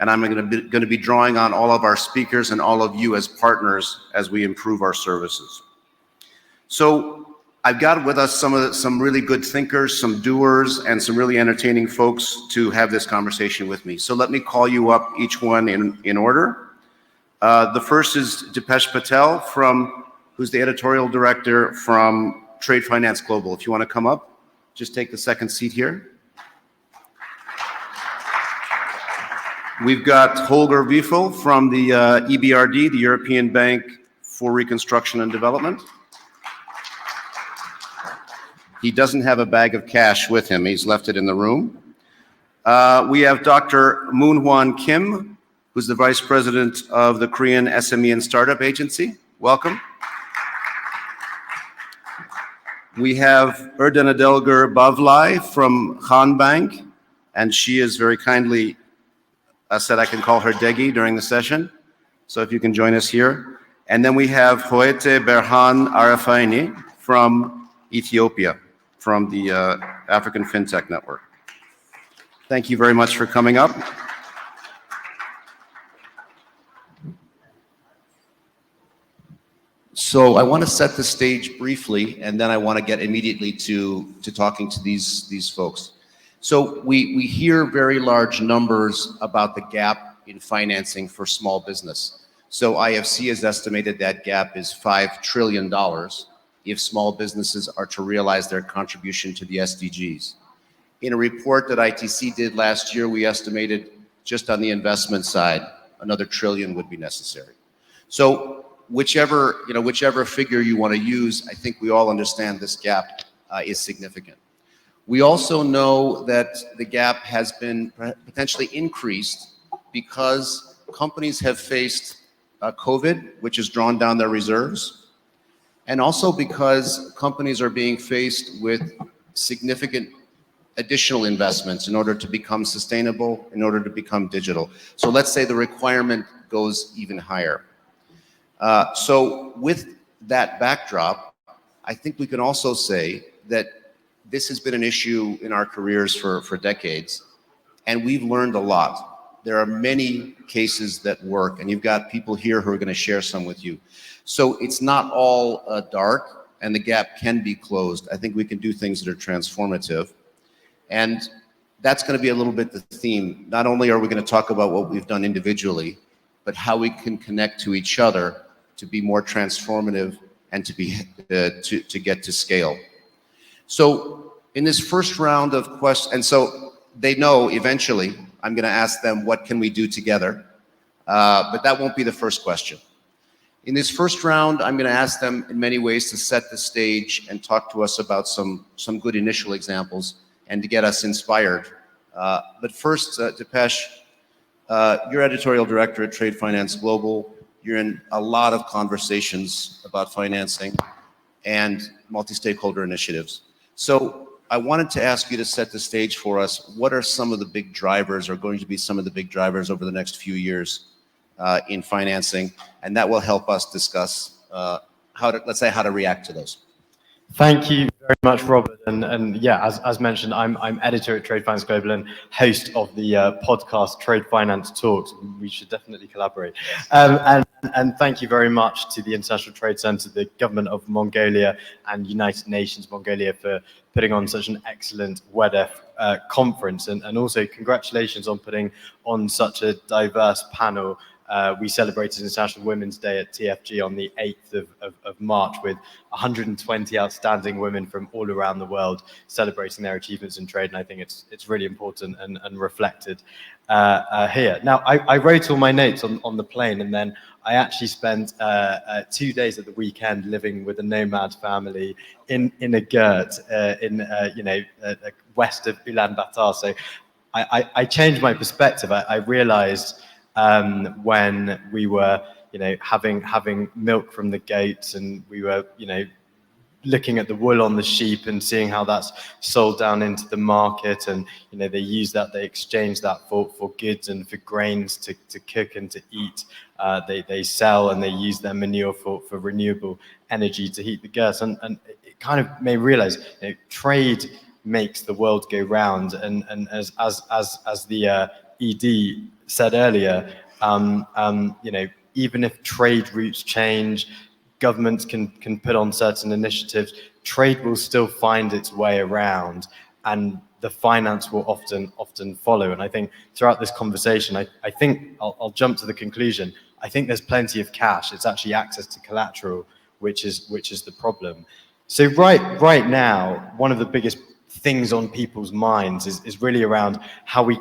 and I'm going to be drawing on all of our speakers and all of you as partners as we improve our services. So I've got with us some really good thinkers, some doers, and some really entertaining folks to have this conversation with me. So let me call you up, each one in order. The first is Dipesh Patel, who's the editorial director from Trade Finance Global. If you want to come up, just take the second seat here. We've got Holger Wiefel from the EBRD, the European Bank for Reconstruction and Development. He doesn't have a bag of cash with him. He's left it in the room. We have Dr. Moon-Hwan Kim, who's the Vice President of the Korean SME and Startup Agency. Welcome. We have Erdenadelger Bavlai from Han Bank, and she is very kindly said I can call her Degi during the session. So if you can join us here. And then we have Hoete Berhan Arafaini from Ethiopia, from the African FinTech Network. Thank you very much for coming up. So I want to set the stage briefly, and then I want to get immediately to talking to these folks. So we hear very large numbers about the gap in financing for small business. So IFC has estimated that gap is $5 trillion if small businesses are to realize their contribution to the SDGs. In a report that ITC did last year, we estimated just on the investment side, another $1 trillion would be necessary. So whichever figure you want to use, I think we all understand this gap is significant. We also know that the gap has been potentially increased because companies have faced COVID, which has drawn down their reserves, and also because companies are being faced with significant additional investments in order to become sustainable, in order to become digital. So let's say the requirement goes even higher. So with that backdrop, I think we can also say that this has been an issue in our careers for decades, and we've learned a lot. There are many cases that work, and you've got people here who are going to share some with you. So it's not all dark, and the gap can be closed. I think we can do things that are transformative, and that's going to be a little bit the theme. Not only are we going to talk about what we've done individually, but how we can connect to each other to be more transformative and to get to scale. So in this first round of questions, and so they know eventually I'm going to ask them, what can we do together? But that won't be the first question. In this first round, I'm going to ask them in many ways to set the stage and talk to us about some good initial examples and to get us inspired. But first, Dipesh, you're editorial director at Trade Finance Global. You're in a lot of conversations about financing and multi-stakeholder initiatives. So I wanted to ask you to set the stage for us. What are some of the big drivers, or going to be some of the big drivers over the next few years in financing? And that will help us discuss how to react to those. Thank you very much, Robert. And yeah, as mentioned, I'm editor at Trade Finance Global and host of the podcast Trade Finance Talks. We should definitely collaborate. And thank you very much to the International Trade Center, the government of Mongolia, and United Nations Mongolia for putting on such an excellent WEDF conference. And also congratulations on putting on such a diverse panel. We celebrated International Women's Day at TFG on the 8th of March with 120 outstanding women from all around the world celebrating their achievements in trade, and I think it's really important and reflected here. Now, I wrote all my notes on the plane, and then I actually spent 2 days at the weekend living with a nomad family in a yurt west of Ulaanbaatar. So I changed my perspective. I realized when we were, having milk from the goats, and we were, looking at the wool on the sheep and seeing how that's sold down into the market, and they use that, they exchange that for goods and for grains to cook and to eat. They sell and they use their manure for renewable energy to heat the yurt, and it kind of made me realize trade makes the world go round, and as the ED said earlier, even if trade routes change, governments can put on certain initiatives, trade will still find its way around, and the finance will often follow. And I think throughout this conversation, I think I'll jump to the conclusion. I think there's plenty of cash. It's actually access to collateral, which is the problem. So right now, one of the biggest things on people's minds is really around how we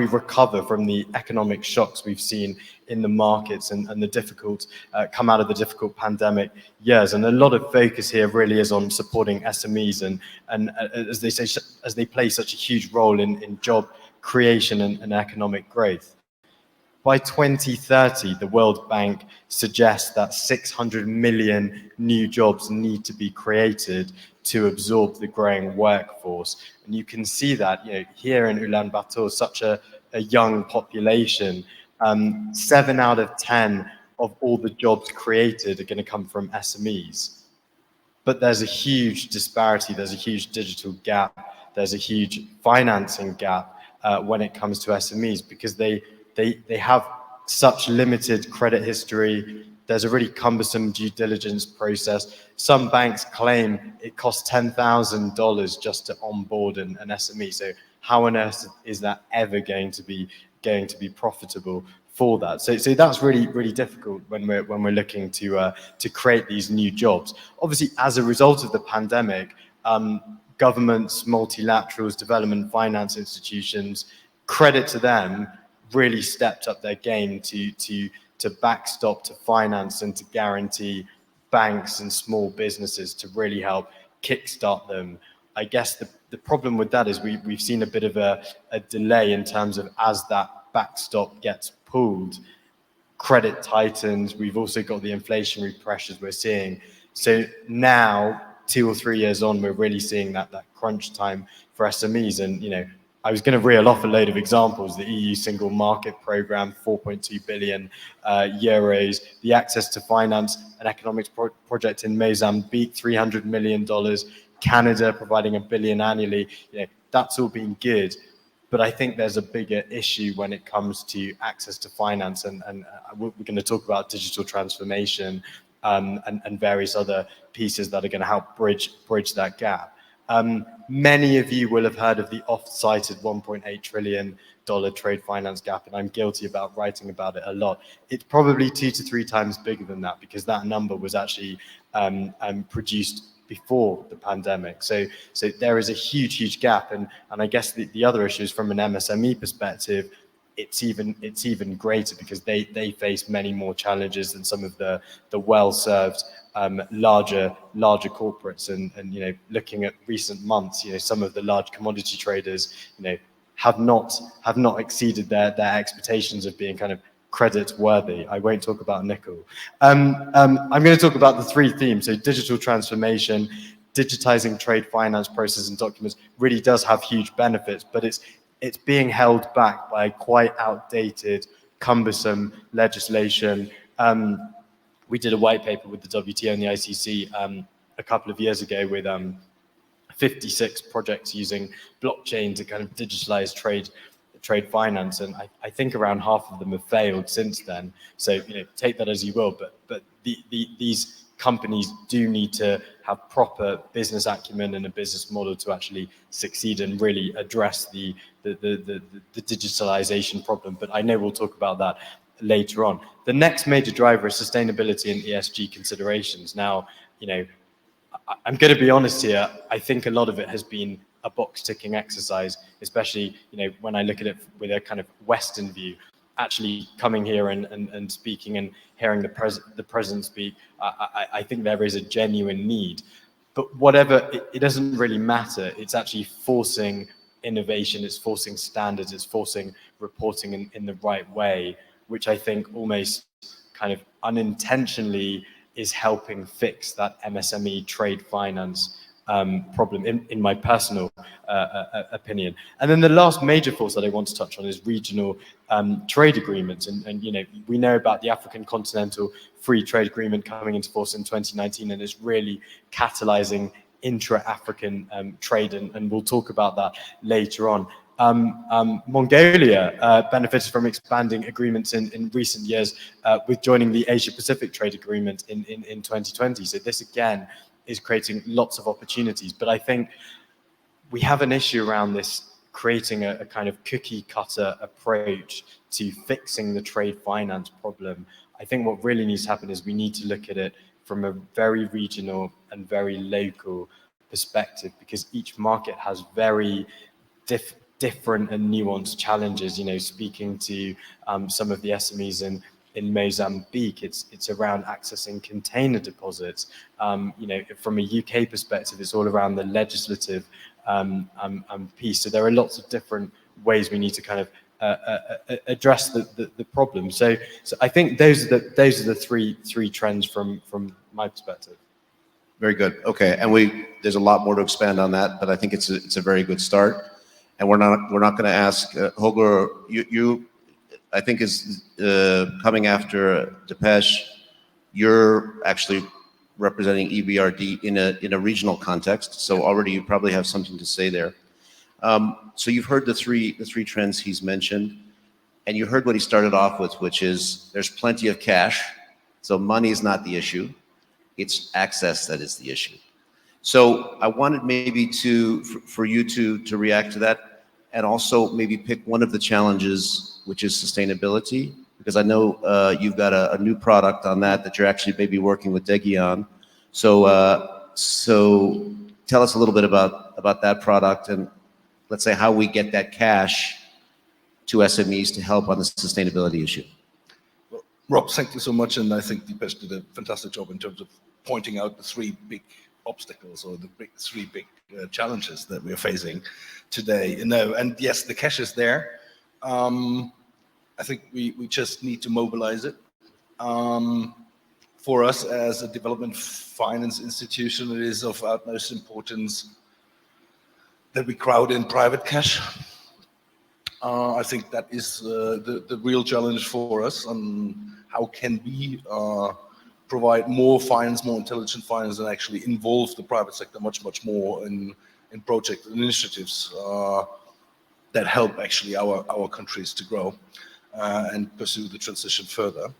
recover from the economic shocks we've seen in the markets and the difficult come out of the difficult pandemic years. And a lot of focus here really is on supporting SMEs and as they play such a huge role in job creation and economic growth. By 2030, the World Bank suggests that 600 million new jobs need to be created to absorb the growing workforce. And you can see that here in Ulaanbaatar, such a young population, 7 out of 10 of all the jobs created are going to come from SMEs. But there's a huge disparity, there's a huge digital gap, there's a huge financing gap when it comes to SMEs, because they have such limited credit history. There's a really cumbersome due diligence process. Some banks claim it costs $10,000 just to onboard an SME. So how on earth is that ever going to be profitable for that? So that's really difficult when we're looking to create these new jobs. Obviously, as a result of the pandemic, governments, multilaterals, development finance institutions, credit to them, really stepped up their game to backstop, to finance, and to guarantee banks and small businesses to really help kickstart them. I guess the problem with that is we've seen a bit of a delay in terms of as that backstop gets pulled, credit tightens. We've also got the inflationary pressures we're seeing. So now, 2 or 3 years on, we're really seeing that crunch time for SMEs. And I was going to reel off a load of examples: the EU Single Market Programme, 4.2 billion euros, the Access to Finance and Economics project in Mozambique, $300 million, Canada providing $1 billion annually. That's all been good. But I think there's a bigger issue when it comes to access to finance, and we're going to talk about digital transformation and various other pieces that are going to help bridge that gap. Many of you will have heard of the oft-cited $1.8 trillion trade finance gap, and I'm guilty about writing about it a lot. It's probably 2 to 3 times bigger than that, because that number was actually produced before the pandemic. So there is a huge gap, and I guess the other issue is, from an MSME perspective, it's even greater, because they face many more challenges than some of the well-served larger corporates. And looking at recent months, some of the large commodity traders have not exceeded their expectations of being kind of credit worthy. I won't talk about nickel. I'm going to talk about the 3 themes. So digital transformation, digitizing trade finance processes and documents really does have huge benefits, but it's being held back by quite outdated, cumbersome legislation. We did a white paper with the WTO and the ICC a couple of years ago with 56 projects using blockchain to kind of digitalize trade finance, and I think around half of them have failed since then. So take that as you will, but these companies do need to have proper business acumen and a business model to actually succeed and really address the digitalization problem. But I know we'll talk about that later on. The next major driver is sustainability and ESG considerations. Now, I'm going to be honest here. I think a lot of it has been a box-ticking exercise, especially when I look at it with a kind of Western view. Actually coming here and speaking and hearing the president speak, I think there is a genuine need. But whatever, it doesn't really matter. It's actually forcing innovation, it's forcing standards, it's forcing reporting in the right way, which I think almost kind of unintentionally is helping fix that MSME trade finance problem, in my personal opinion. And then the last major force that I want to touch on is regional trade agreements. And we know about the African Continental Free Trade Agreement coming into force in 2019, and it's really catalyzing intra-African trade, and we'll talk about that later on. Mongolia benefited from expanding agreements in recent years with joining the Asia-Pacific Trade Agreement in 2020. So this again is creating lots of opportunities. But I think we have an issue around this creating a kind of cookie cutter approach to fixing the trade finance problem. I think what really needs to happen is we need to look at it from a very regional and very local perspective, because each market has very different and nuanced challenges. You know, speaking to some of the SMEs in Mozambique, it's around accessing container deposits. You know, from a UK perspective, it's all around the legislative piece. So there are lots of different ways we need to kind of address the problem. So I think those are the three trends from my perspective. Very good. Okay, and there's a lot more to expand on that, but I think it's a very good start. And we're not going to ask Holger. You I think is coming after Depeche. You're actually representing EBRD in a regional context, so already you probably have something to say there. So you've heard the three trends he's mentioned, and you heard what he started off with, which is there's plenty of cash, so money is not the issue. It's access that is the issue. So I wanted maybe for you to react to that, and also maybe pick one of the challenges, which is sustainability, because I know you've got a new product on that you're actually maybe working with Degi on. So tell us a little bit about that product, and let's say how we get that cash to SMEs to help on the sustainability issue. Rob, thank you so much, and I think Deepesh did a fantastic job in terms of pointing out the three big obstacles or the three big challenges that we're facing today. You know, and yes, the cash is there. I think we just need to mobilize it. For us as a development finance institution, it is of utmost importance that we crowd in private cash. I think that is the real challenge for us on how can we provide more finance, more intelligent finance, and actually involve the private sector much more in projects and initiatives that help actually our countries to grow and pursue the transition further.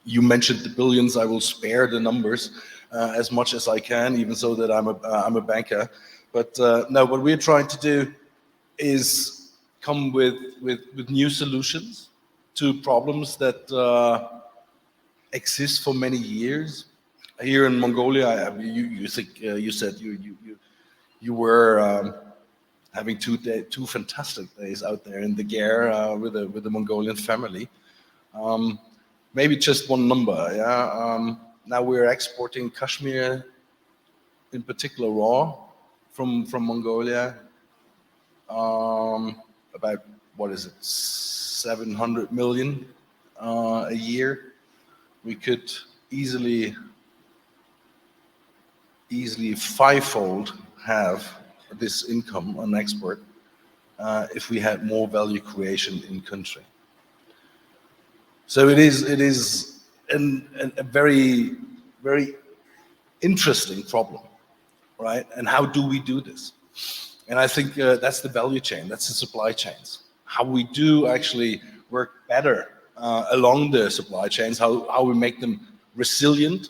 You mentioned the billions. I will spare the numbers as much as I can, even so that I'm a banker. But no, what we're trying to do is come with new solutions to problems that exist for many years. Here in Mongolia, you said you were having two fantastic days out there in the Gare with the Mongolian family. Maybe just one number. Yeah. Now we're exporting cashmere, in particular raw, from Mongolia. About, what is it, 700 million a year. We could easily fivefold have this income on export if we had more value creation in country. So it is a very, very interesting problem, right? And how do we do this? And I think that's the value chain, that's the supply chains. How we do actually work better along the supply chains, how we make them resilient,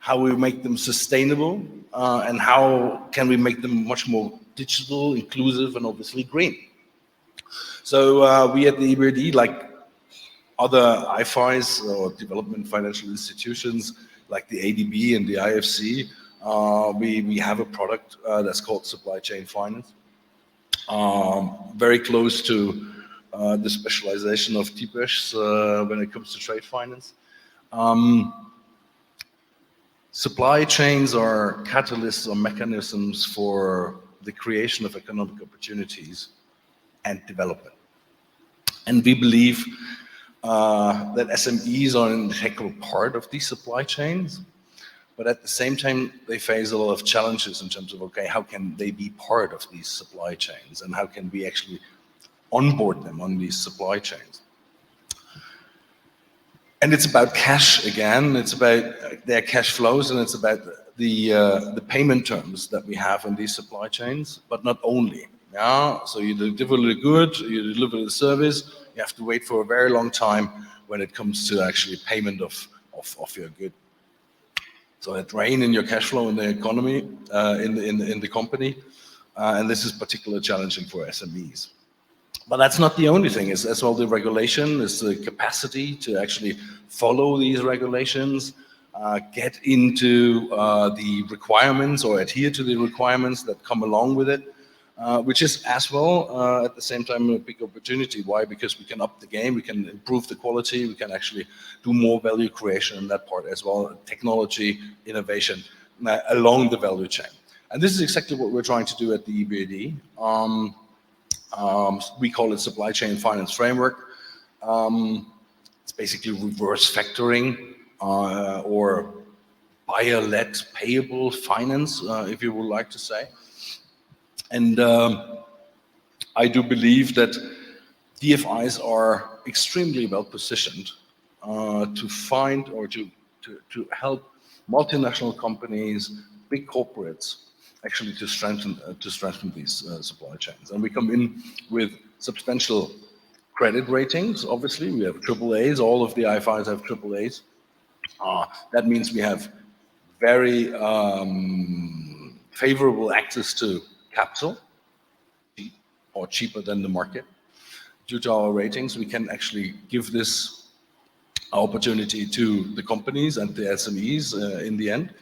how we make them sustainable, and how can we make them much more digital, inclusive, and obviously green. So we at the EBRD, like other IFIs or development financial institutions, like the ADB and the IFC, we have a product that's called supply chain finance, very close to the specialization of Deepesh when it comes to trade finance. Supply chains are catalysts or mechanisms for the creation of economic opportunities and development. And we believe that SMEs are an integral part of these supply chains. But at the same time, they face a lot of challenges in terms of, okay, how can they be part of these supply chains, and how can we actually onboard them on these supply chains? And it's about cash again. It's about their cash flows, and it's about the payment terms that we have in these supply chains. But not only. Yeah, so you deliver the good, you deliver the service, you have to wait for a very long time when it comes to actually payment of your good. So it drain in your cash flow in the economy, in the company, and this is particularly challenging for SMEs. But that's not the only thing. It's as well the regulation, it's the capacity to actually follow these regulations, get into the requirements or adhere to the requirements that come along with it, which is as well at the same time a big opportunity. Why? Because we can up the game, we can improve the quality, we can actually do more value creation in that part as well, technology, innovation along the value chain. And this is exactly what we're trying to do at the EBRD. We call it supply chain finance framework. It's basically reverse factoring or buyer-led payable finance, if you would like to say. And I do believe that DFIs are extremely well positioned to find or to help multinational companies, big corporates, actually to strengthen these supply chains. And we come in with substantial credit ratings. Obviously, we have AAAs. All of the IFIs have AAAs. That means we have very favorable access to capital, or cheaper than the market. Due to our ratings, we can actually give this opportunity to the companies and the SMEs in the end.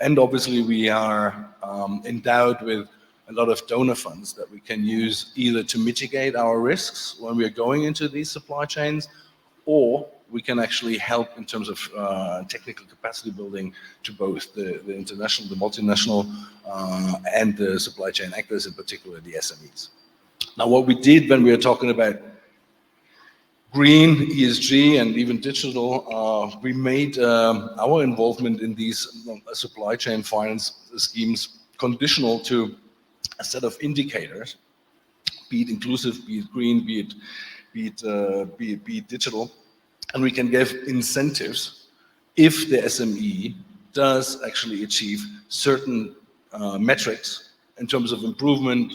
And obviously, we are endowed with a lot of donor funds that we can use either to mitigate our risks when we are going into these supply chains, or we can actually help in terms of technical capacity building to both the international, the multinational, and the supply chain actors, in particular the SMEs. Now, what we did when we were talking about green, ESG, and even digital, we made our involvement in these supply chain finance schemes conditional to a set of indicators, be it inclusive, be it green, be it digital, and we can give incentives if the SME does actually achieve certain metrics in terms of improvement,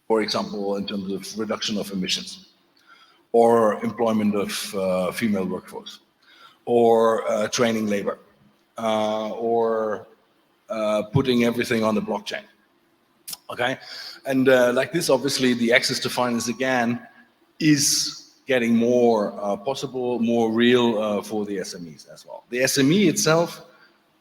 for example, in terms of reduction of emissions, or employment of female workforce, or training labor, or putting everything on the blockchain. Okay, and like this, obviously, the access to finance again is getting more possible, more real for the SMEs as well. The SME itself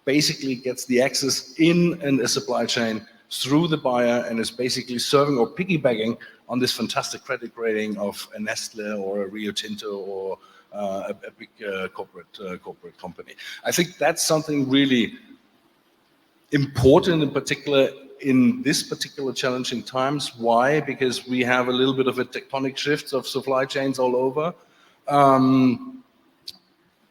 basically gets the access in a supply chain through the buyer and is basically serving or piggybacking on this fantastic credit rating of a Nestle or a Rio Tinto or a big corporate company. I think that's something really important, in particular in this particular challenging times. Why? Because we have a little bit of a tectonic shift of supply chains all over.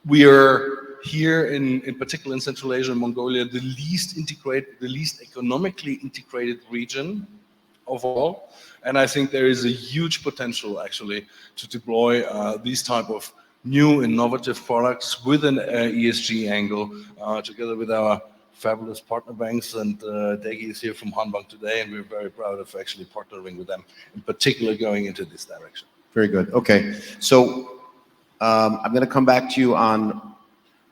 We are here in particular in Central Asia and Mongolia, the least economically integrated region of all. And I think there is a huge potential actually to deploy these type of new innovative products with an ESG angle together with our fabulous partner banks. And Degi is here from Hanbank today, and we're very proud of actually partnering with them, in particular going into this direction. Very good. Okay. So I'm going to come back to you on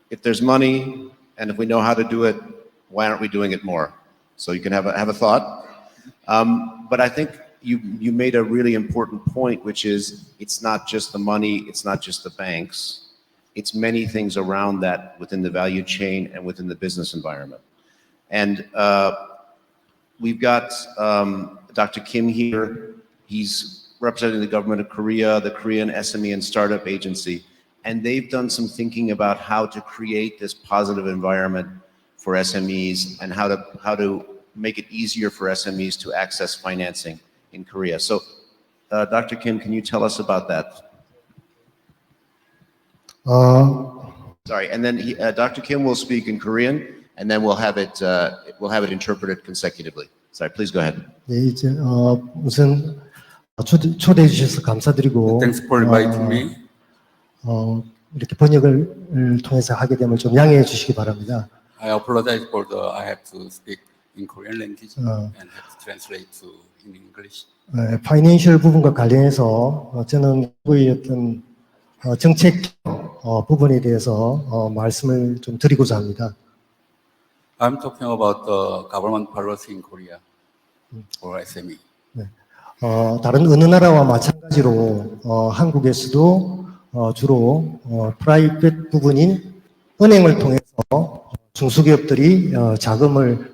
if there's money and if we know how to do it, why aren't we doing it more? So you can have a thought. But I think you made a really important point, which is it's not just the money, it's not just the banks. It's many things around that within the value chain and within the business environment. And we've got Dr. Kim here. He's representing the government of Korea, the Korean SME and Startup Agency. And they've done some thinking about how to create this positive environment for SMEs and how to make it easier for SMEs to access financing in Korea. So, Dr. Kim, can you tell us about that? Sorry, and then Dr. Kim will speak in Korean, and then we'll have it interpreted consecutively. Sorry, please go ahead. 네, 이제 우선 초대해 주셔서 감사드리고. Thanks for inviting me. 이렇게 번역을 통해서 하게 되면 좀 양해해 주시기 바랍니다. I apologize for I have to speak in Korean language and have to translate to in English. 파이낸셜 부분과 관련해서 저는 그의 어떤 정책 부분에 대해서 말씀을 좀 드리고자 합니다. I'm talking about the government policy in Korea for SME. 다른 어느 나라와 마찬가지로 한국에서도 주로 프라이빗 부분인 은행을 통해서 중소기업들이 자금을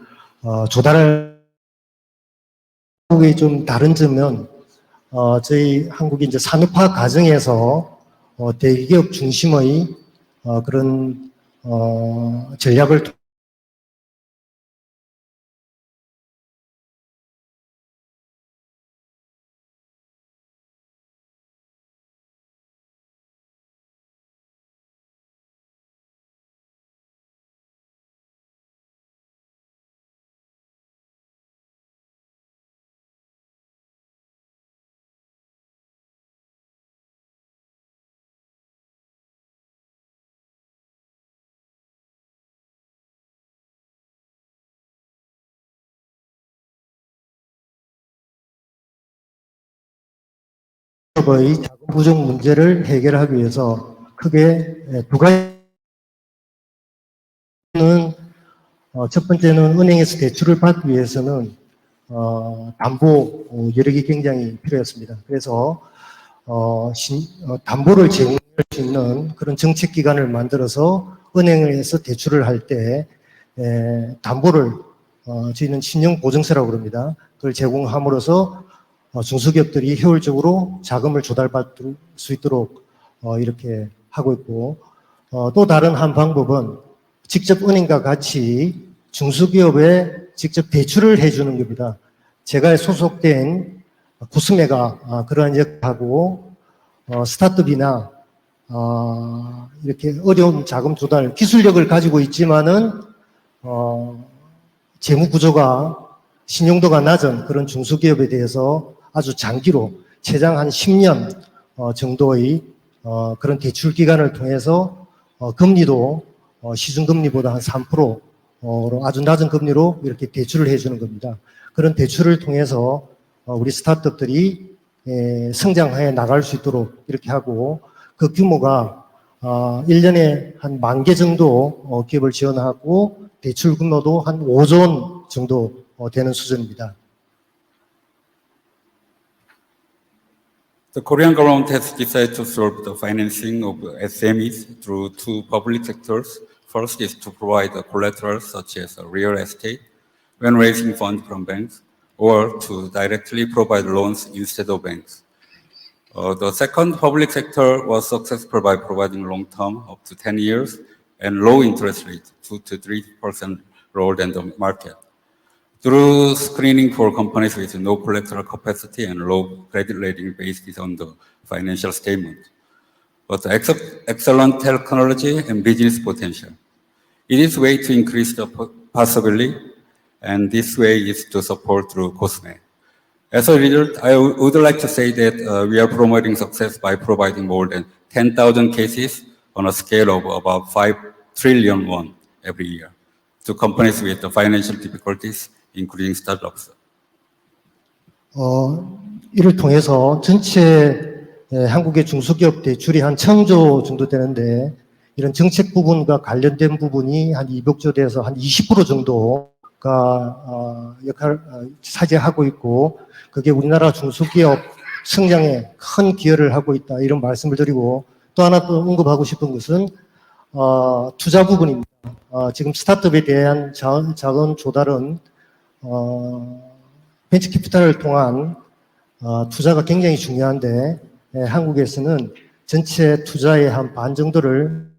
조달할 한국의 좀 다른 점은 저희 한국이 이제 산업화 과정에서 대기업 중심의 그런 전략을 의 자금 부족 문제를 해결하기 위해서 크게 두 가지는 첫 번째는 은행에서 대출을 받기 위해서는 담보 여력이 굉장히 필요했습니다. 그래서 담보를 제공할 수 있는 그런 정책 기관을 만들어서 은행에서 대출을 할 때 담보를 저희는 신용 보증서라고 그럽니다. 그걸 제공함으로써 중소기업들이 효율적으로 자금을 조달받을 수 있도록 이렇게 하고 있고 또 다른 한 방법은 직접 은행과 같이 중소기업에 직접 대출을 해주는 겁니다. 제가 소속된 구스메가 그러한 역할하고 스타트업이나 이렇게 어려운 자금 조달 기술력을 가지고 있지만은 재무 구조가 신용도가 낮은 그런 중소기업에 대해서 아주 장기로 최장 한 10년 정도의 그런 대출 기간을 통해서 금리도 시중금리보다 한 3%로 아주 낮은 금리로 이렇게 대출을 해주는 겁니다. 그런 대출을 통해서 우리 스타트업들이 성장해 나갈 수 있도록 이렇게 하고 그 규모가 1년에 한 10,000개 정도 기업을 지원하고 대출 규모도 한 5조 원 정도 되는 수준입니다. The Korean government has decided to solve the financing of SMEs through two public sectors. First is to provide the collateral such as real estate when raising funds from banks, or to directly provide loans instead of banks. The second public sector was successful by providing long-term up to 10 years and low interest rate, 2 to 3% lower than the market. Through screening for companies with no collateral capacity and low credit rating based on the financial statement, but excellent technology and business potential. It is a way to increase the possibility, and this way is to support through COSME. As a result, I would like to say that we are promoting success by providing more than 10,000 cases on a scale of about 5 trillion won every year to companies with the financial difficulties, including startups. 이를 통해서 전체 한국의 중소기업 대출이 한 1,000조 정도 되는데 이런 정책 부분과 관련된 부분이 한 200조 돼서 한 20% 정도가 역할을 차지하고 있고 그게 우리나라 중소기업 성장에 큰 기여를 하고 있다 이런 말씀을 드리고 또 하나 또 언급하고 싶은 것은 투자 부분입니다. 지금 스타트업에 대한 자금 조달은 벤처 캐피탈을 통한 투자가 굉장히 중요한데 한국에서는 전체 투자의 한 반 정도를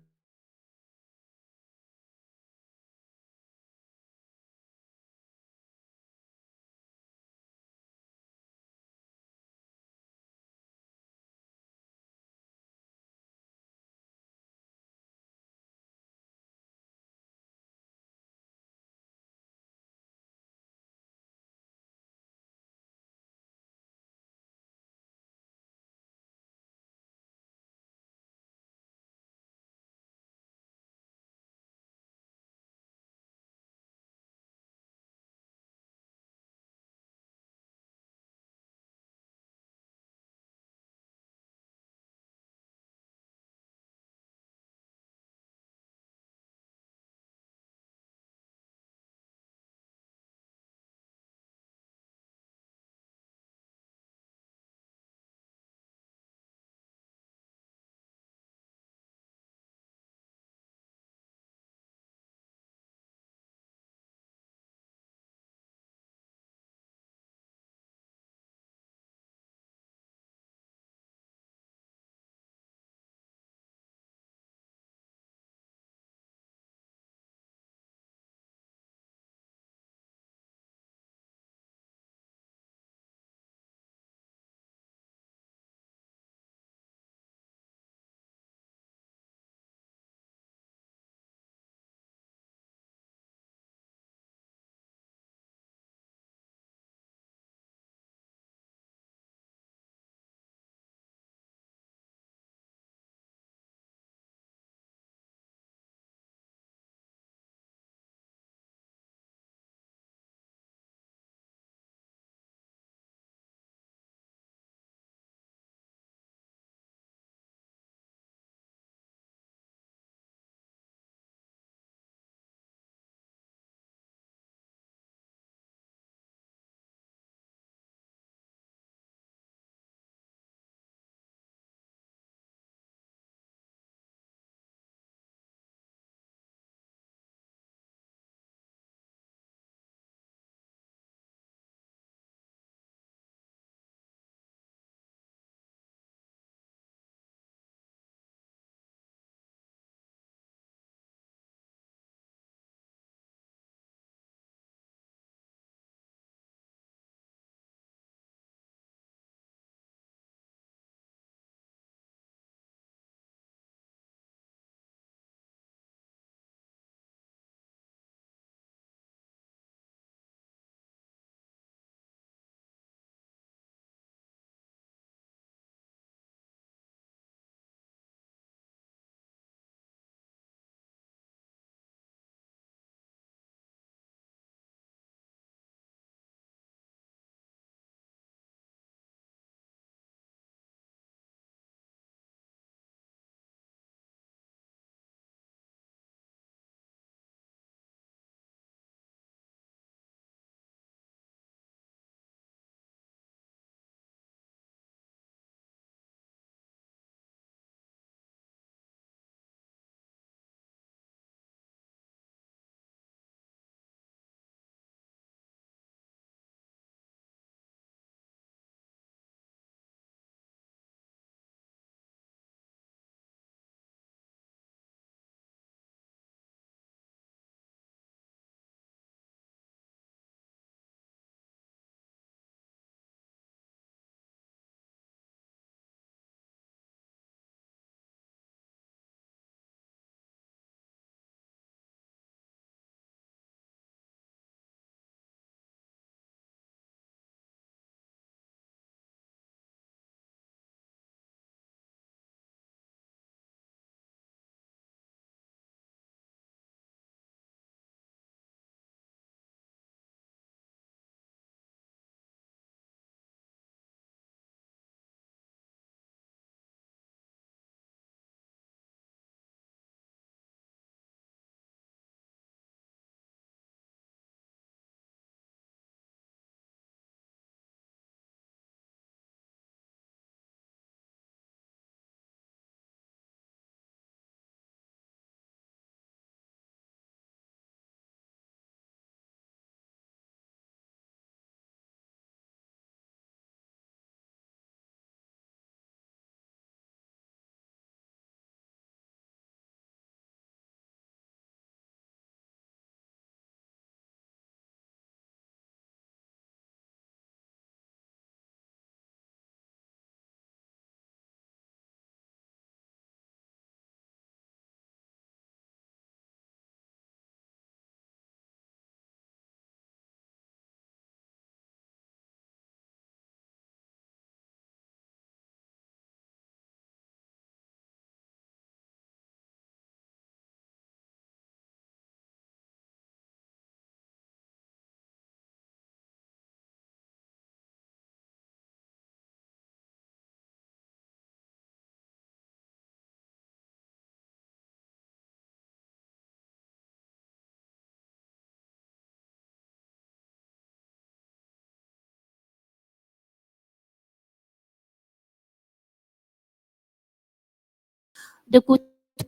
the good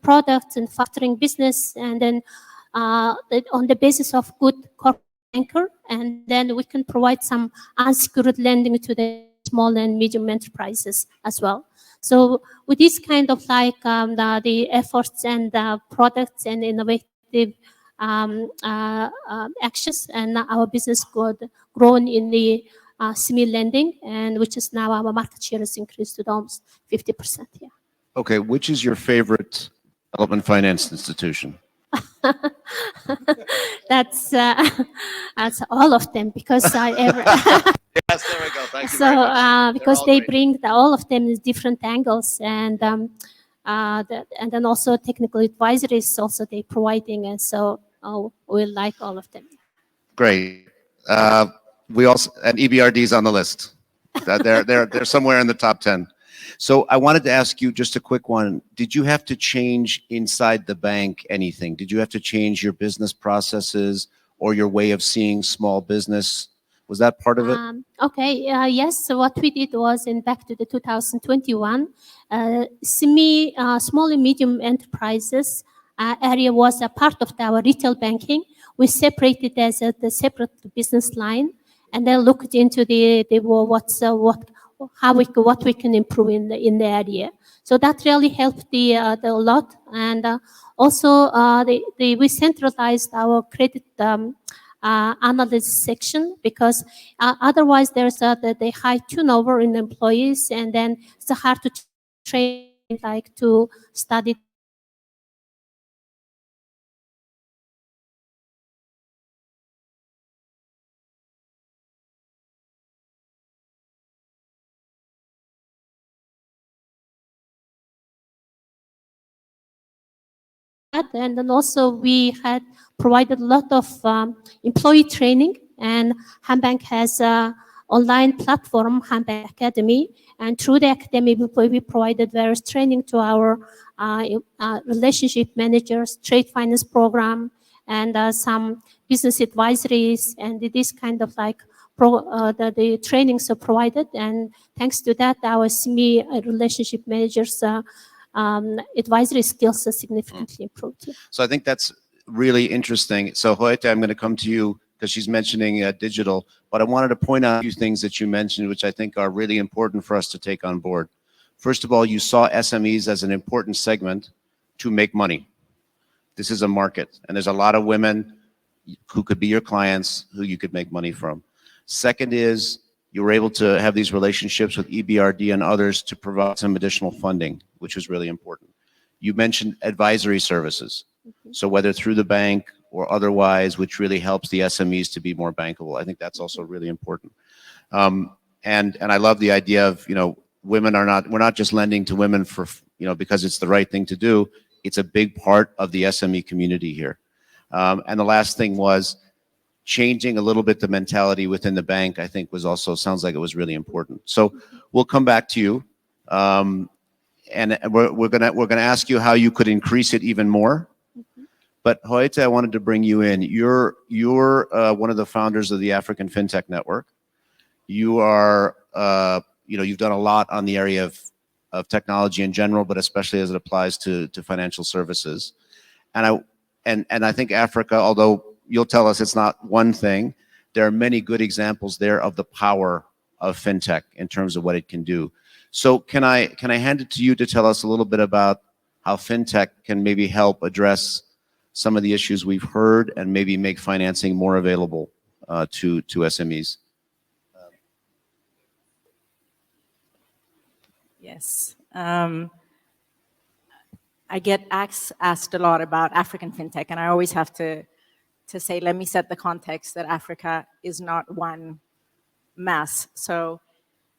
products and factoring business, and then on the basis of good corporate anchor, and then we can provide some unsecured lending to the small and medium enterprises as well. So with this kind of like the efforts and the products and innovative actions, and our business got grown in the SME lending, and which is now our market share has increased to almost 50%. Yeah. Okay, which is your favorite development finance institution? That's all of them, because I ever. Yes, there we go. Thank you So very much. because all they great. bring all of them in different angles, and and then also technical advisory is also they providing, and so we like all of them. Great. We also, and EBRD is on the list. They're somewhere in the top 10. So I wanted to ask you just a quick one. Did you have to change inside the bank anything? Did you have to change your business processes or your way of seeing small business? Was that part of it? Okay, yes. So what we did was, in back to the 2021, small and medium enterprises area was a part of our retail banking. We separated as the separate business line, and then looked into what we can improve in the area. So that really helped a lot, and also we centralized our credit analysis section, because otherwise there's the high turnover in employees, and then it's hard to train like to study. And then also we had provided a lot of employee training, and Hambank has an online platform, Hambank Academy, and through the academy we provided various training to our relationship managers, trade finance program, and some business advisories, and this kind of like the trainings are provided, and thanks to that our SME relationship managers advisory skills are significantly improved. Yeah. So I think that's really interesting. So Hoyte, I'm going to come to you because she's mentioning digital, but I wanted to point out a few things that you mentioned, which I think are really important for us to take on board. First of all, you saw SMEs as an important segment to make money. This is a market, and there's a lot of women who could be your clients who you could make money from. Second is, you were able to have these relationships with EBRD and others to provide some additional funding, which was really important. You mentioned advisory services. So whether through the bank or otherwise, which really helps the SMEs to be more bankable. I think that's also really important. And I love the idea of, we're not just lending to women for, because it's the right thing to do. It's a big part of the SME community here. And the last thing was, changing a little bit the mentality within the bank, I think sounds like it was really important. So we'll come back to you. And we're gonna ask you how you could increase it even more. But Hoyte, I wanted to bring you in. You're one of the founders of the African FinTech Network. You are, you've done a lot on the area of technology in general, but especially as it applies to financial services. And I think Africa, although you'll tell us it's not one thing, there are many good examples there of the power of FinTech in terms of what it can do. So can I hand it to you to tell us a little bit about how FinTech can maybe help address some of the issues we've heard and maybe make financing more available to SMEs? Yes. I get asked a lot about African FinTech, and I always have to say, let me set the context that Africa is not one mass. So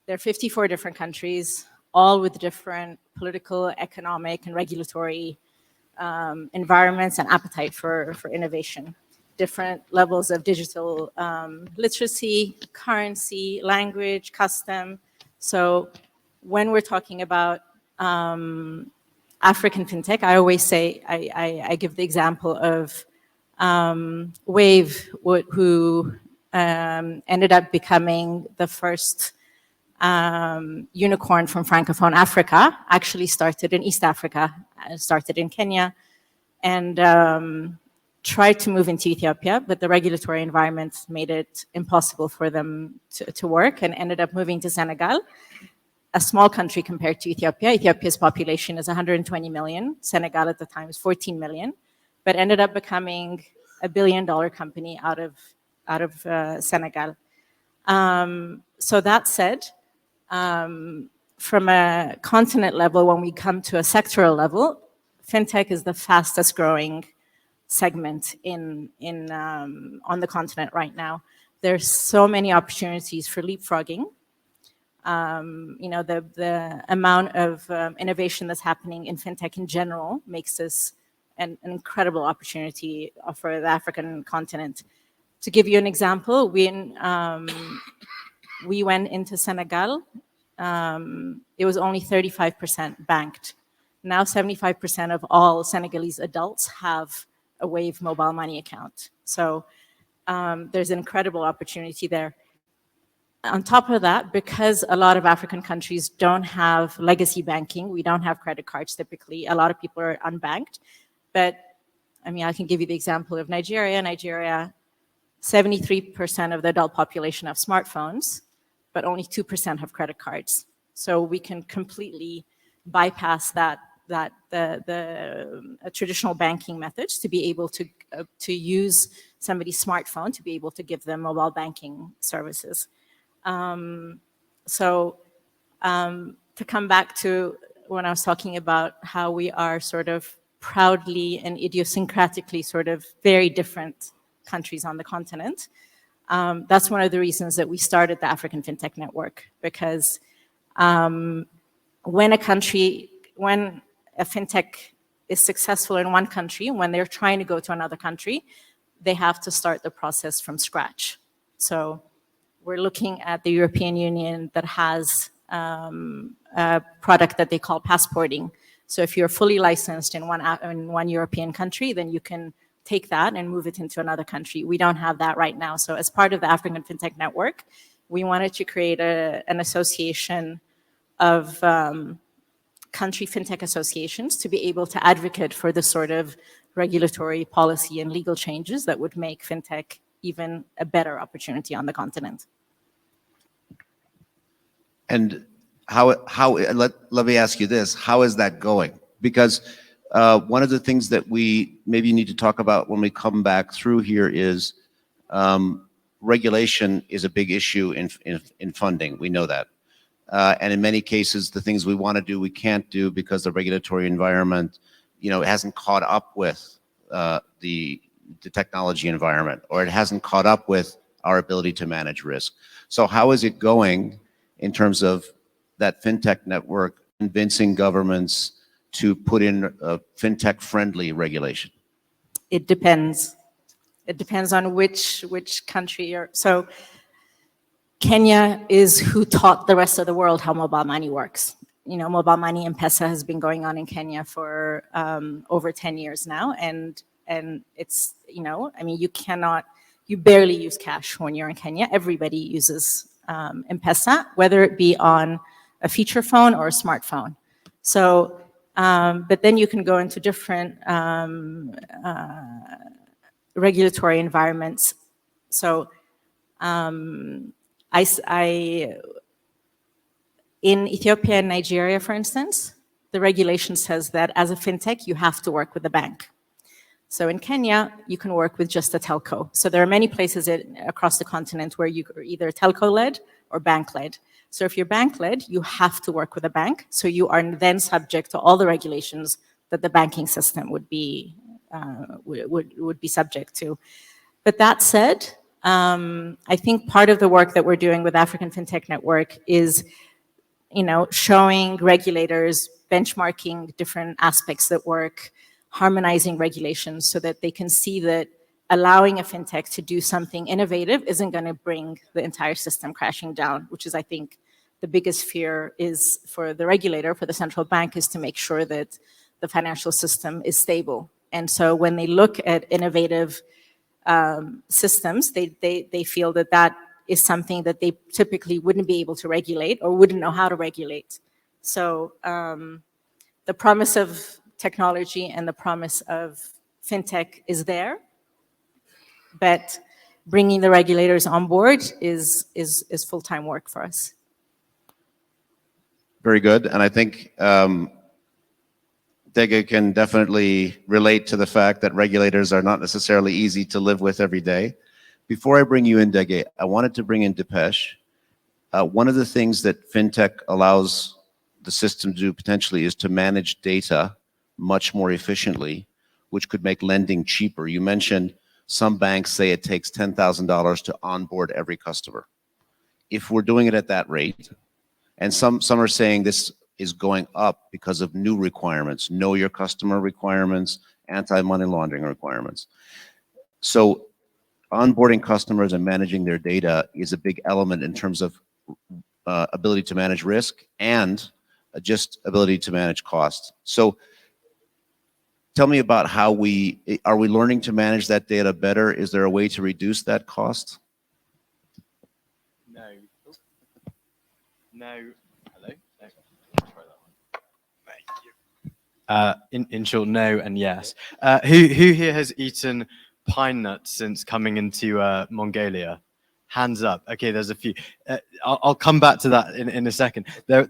there are 54 different countries, all with different political, economic, and regulatory environments and appetite for innovation. Different levels of digital literacy, currency, language, custom. So when we're talking about African FinTech, I always say, I give the example of Wave, who ended up becoming the first unicorn from Francophone Africa, actually started in East Africa started in Kenya, and tried to move into Ethiopia, but the regulatory environment made it impossible for them to work, and ended up moving to Senegal, a small country compared to Ethiopia. Ethiopia's population is 120 million. Senegal at the time was 14 million, but ended up becoming $1 billion company out of Senegal. So that said, from a continent level, when we come to a sectoral level, fintech is the fastest growing segment on the continent right now. There's so many opportunities for leapfrogging. The amount of innovation that's happening in fintech in general makes this an incredible opportunity for the African continent. To give you an example, we went into Senegal. It was only 35% banked. Now 75% of all Senegalese adults have a Wave mobile money account. So there's an incredible opportunity there. On top of that, because a lot of African countries don't have legacy banking, we don't have credit cards typically, a lot of people are unbanked. But I mean, I can give you the example of Nigeria. Nigeria, 73% of the adult population have smartphones, but only 2% have credit cards. So we can completely bypass the traditional banking methods to be able to use somebody's smartphone to be able to give them mobile banking services. To come back to when I was talking about how we are sort of proudly and idiosyncratically sort of very different countries on the continent, that's one of the reasons that we started the African FinTech Network, because when a FinTech is successful in one country, when they're trying to go to another country, they have to start the process from scratch. So we're looking at the European Union that has a product that they call passporting. So if you're fully licensed in one European country, then you can take that and move it into another country. We don't have that right now. So as part of the African FinTech Network, we wanted to create an association of country FinTech associations to be able to advocate for the sort of regulatory policy and legal changes that would make FinTech even a better opportunity on the continent. And let me ask you this, how is that going? Because one of the things that we maybe need to talk about when we come back through here is regulation is a big issue in funding. We know that. And in many cases, the things we want to do, we can't do because the regulatory environment, hasn't caught up with the technology environment, or it hasn't caught up with our ability to manage risk. So how is it going in terms of that FinTech network convincing governments to put in a FinTech-friendly regulation? It depends. It depends on which country you're. So Kenya is who taught the rest of the world how mobile money works. Mobile money M-Pesa has been going on in Kenya for over 10 years now, and it's you barely use cash when you're in Kenya. Everybody uses M-Pesa, whether it be on a feature phone or a smartphone. So, but then you can go into different regulatory environments. So, in Ethiopia and Nigeria, for instance, the regulation says that as a fintech, you have to work with the bank. So in Kenya, you can work with just a telco. So there are many places across the continent where you are either telco-led or bank-led. So if you're bank-led, you have to work with a bank. So you are then subject to all the regulations that the banking system would be subject to. But that said, I think part of the work that we're doing with African FinTech Network is, showing regulators, benchmarking different aspects that work, harmonizing regulations so that they can see that allowing a fintech to do something innovative isn't going to bring the entire system crashing down, which is, I think, the biggest fear is for the regulator, for the central bank, is to make sure that the financial system is stable. And so when they look at innovative systems, they feel that is something that they typically wouldn't be able to regulate or wouldn't know how to regulate. So the promise of technology and the promise of fintech is there, but bringing the regulators on board is full-time work for us. Very good. And I think Dege can definitely relate to the fact that regulators are not necessarily easy to live with every day. Before I bring you in, Dege, I wanted to bring in Dipesh. One of the things that fintech allows the system to do potentially is to manage data much more efficiently, which could make lending cheaper. You mentioned some banks say it takes $10,000 to onboard every customer. If we're doing it at that rate, and some are saying this is going up because of new requirements, know your customer requirements, anti-money laundering requirements. So onboarding customers and managing their data is a big element in terms of ability to manage risk and just ability to manage costs. So tell me about how are we learning to manage that data better? Is there a way to reduce that cost? No. No. Hello? No. Try that one. In short, no and yes. Who here has eaten pine nuts since coming into Mongolia? Hands up. Okay, there's a few. I'll come back to that in a second. There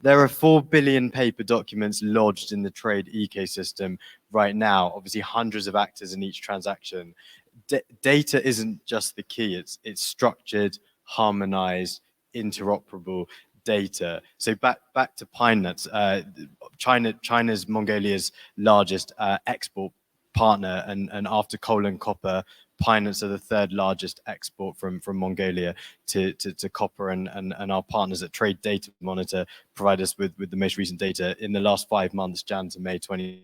are 4 billion paper documents lodged in the trade ecosystem right now. Obviously, hundreds of actors in each transaction. Data isn't just the key. It's structured, harmonized, interoperable data. So back to pine nuts. China's Mongolia's largest export partner, and after coal and copper, pine nuts are the third largest export from Mongolia to copper, and our partners at Trade Data Monitor provide us with the most recent data in the last 5 months, Jan to May 20.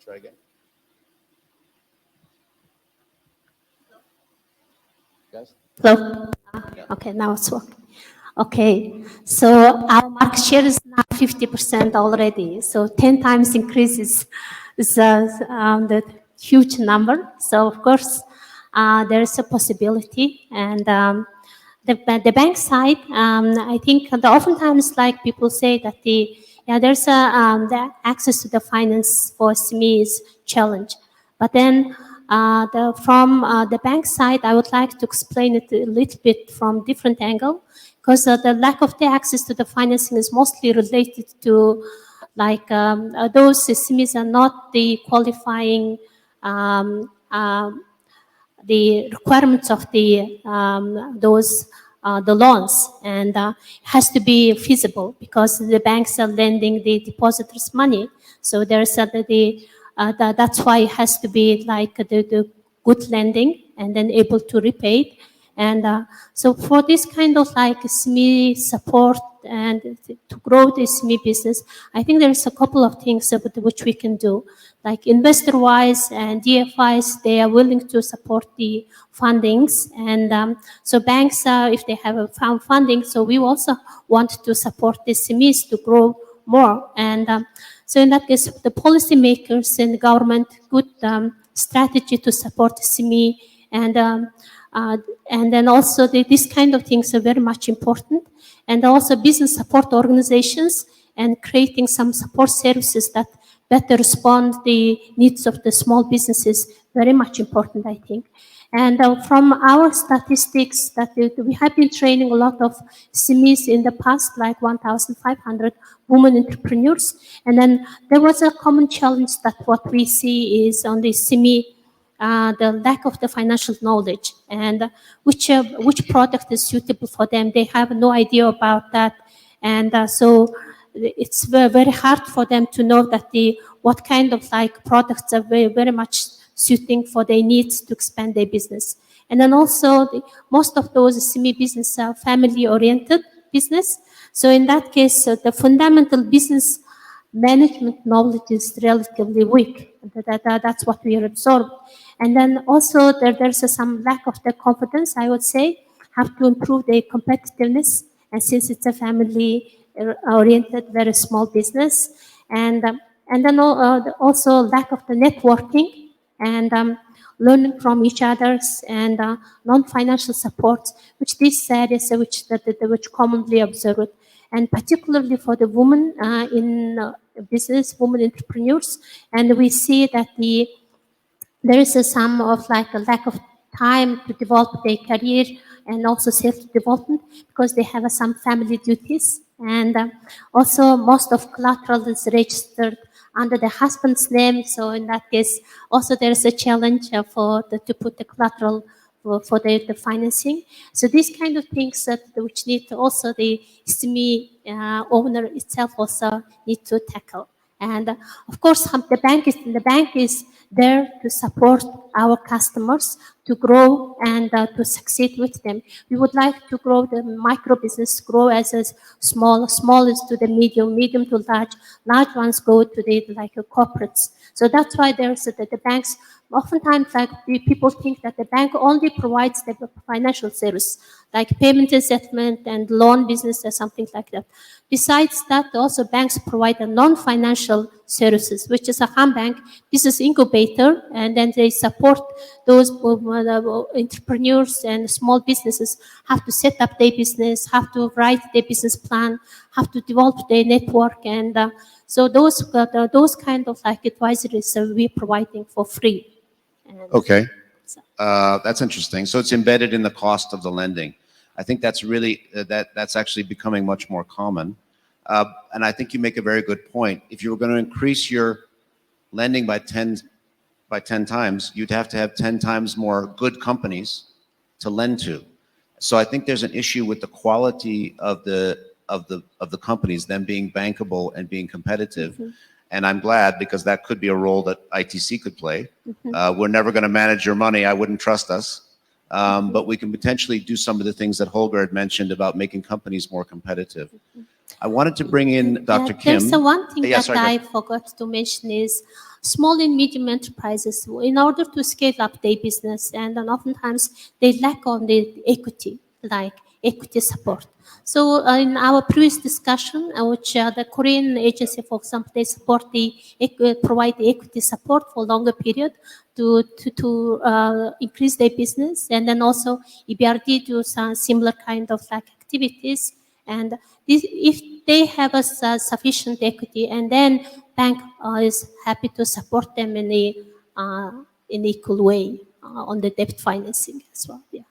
Try again. Guys? Hello? Okay, now it's working. Okay, so our market share is now 50% already. So 10 times increase is the huge number. So of course, there is a possibility. And the bank side, I think oftentimes like people say that there's the access to the finance for SME is challenge. But then from the bank side, I would like to explain it a little bit from different angle, because the lack of the access to the financing is mostly related to like those SMEs are not the qualifying the requirements of the the loans, and has to be feasible because the banks are lending the depositors money. So there's that's why it has to be like the good lending and then able to repay it. And so for this kind of like SME support and to grow the SME business, I think there's a couple of things which we can do. Like investor-wise and DFIs, they are willing to support the fundings. And so banks, if they have found funding, so we also want to support the SMEs to grow more. And so in that case, the policymakers and the government, good strategy to support SME, and then also these kind of things are very much important. And also business support organizations and creating some support services that better respond the needs of the small businesses, very much important, I think. And from our statistics that we have been training a lot of SMEs in the past, like 1,500 women entrepreneurs. And then there was a common challenge that what we see is on the SME, the lack of the financial knowledge and which product is suitable for them. They have no idea about that. And so it's very, very hard for them to know that what kind of like products are very, very much suiting for their needs to expand their business. And then also most of those SME business are family-oriented business. So in that case, the fundamental business management knowledge is relatively weak. That's what we have absorbed. And then also there's some lack of the confidence, I would say, have to improve their competitiveness. And since it's a family-oriented, very small business, and then also lack of the networking and learning from each other's and non-financial support, which these areas which commonly observed, and particularly for the women in business, women entrepreneurs, and we see that there is some of like a lack of time to develop their career and also self-development because they have some family duties. And also most of collateral is registered under the husband's name. So in that case, also there is a challenge to put the collateral for the financing. So these kind of things which need to also the SME owner itself also need to tackle. And of course, the bank is there to support our customers to grow and to succeed with them. We would like to grow the micro business, grow as a small is to the medium to large ones go to the like corporates. So that's why there's the banks. Oftentimes, like people think that the bank only provides the financial service, like payment and settlement and loan business or something like that. Besides that, also banks provide a non-financial services, which is a ham bank business incubator, and then they support those entrepreneurs and small businesses have to set up their business, have to write their business plan, have to develop their network, and so those kind of like advisories we're providing for free. Okay, that's interesting. So it's embedded in the cost of the lending. I think that's really, that's actually becoming much more common. And I think you make a very good point. If you were going to increase your lending by 10 times, you'd have to have 10 times more good companies to lend to. So I think there's an issue with the quality of the companies, them being bankable and being competitive. Mm-hmm. And I'm glad because that could be a role that ITC could play. Mm-hmm. We're never going to manage your money. I wouldn't trust us. But we can potentially do some of the things that Holger had mentioned about making companies more competitive. I wanted to bring in Dr. Yeah, Kim. there's one thing Yeah, that sorry, go I ahead. forgot to mention is small and medium enterprises, in order to scale up their business, and then oftentimes they lack on the equity, like equity support. So in our previous discussion, which the Korean agency, for example, they support provide the equity support for longer period to increase their business, and then also EBRD do some similar kind of like activities. And if they have a sufficient equity, and then bank is happy to support them in an equal way on the debt financing as well. Yeah.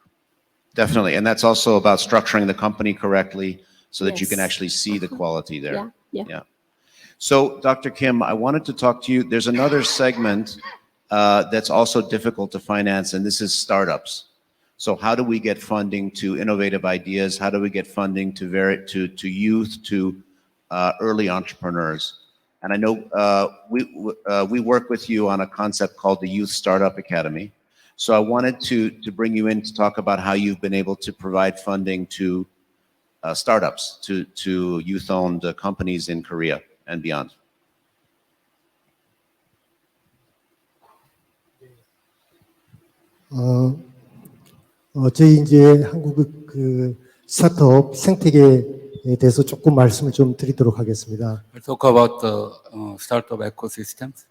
Definitely, and that's also about structuring the company correctly so that you can Yes. actually see the quality there. Yeah. So, Dr. Kim, I wanted to talk to you. There's another segment that's also difficult to finance, and this is startups. So, how do we get funding to innovative ideas? How do we get funding to youth, to early entrepreneurs? And I know we work with you on a concept called the Youth Startup Academy. So I wanted to bring you in to talk about how you've been able to provide funding to startups, to youth-owned companies in Korea and beyond. 저희 이제 한국 그 스타트업 생태계에 대해서 조금 말씀을 좀 드리도록 하겠습니다. We'll talk about the startup ecosystems.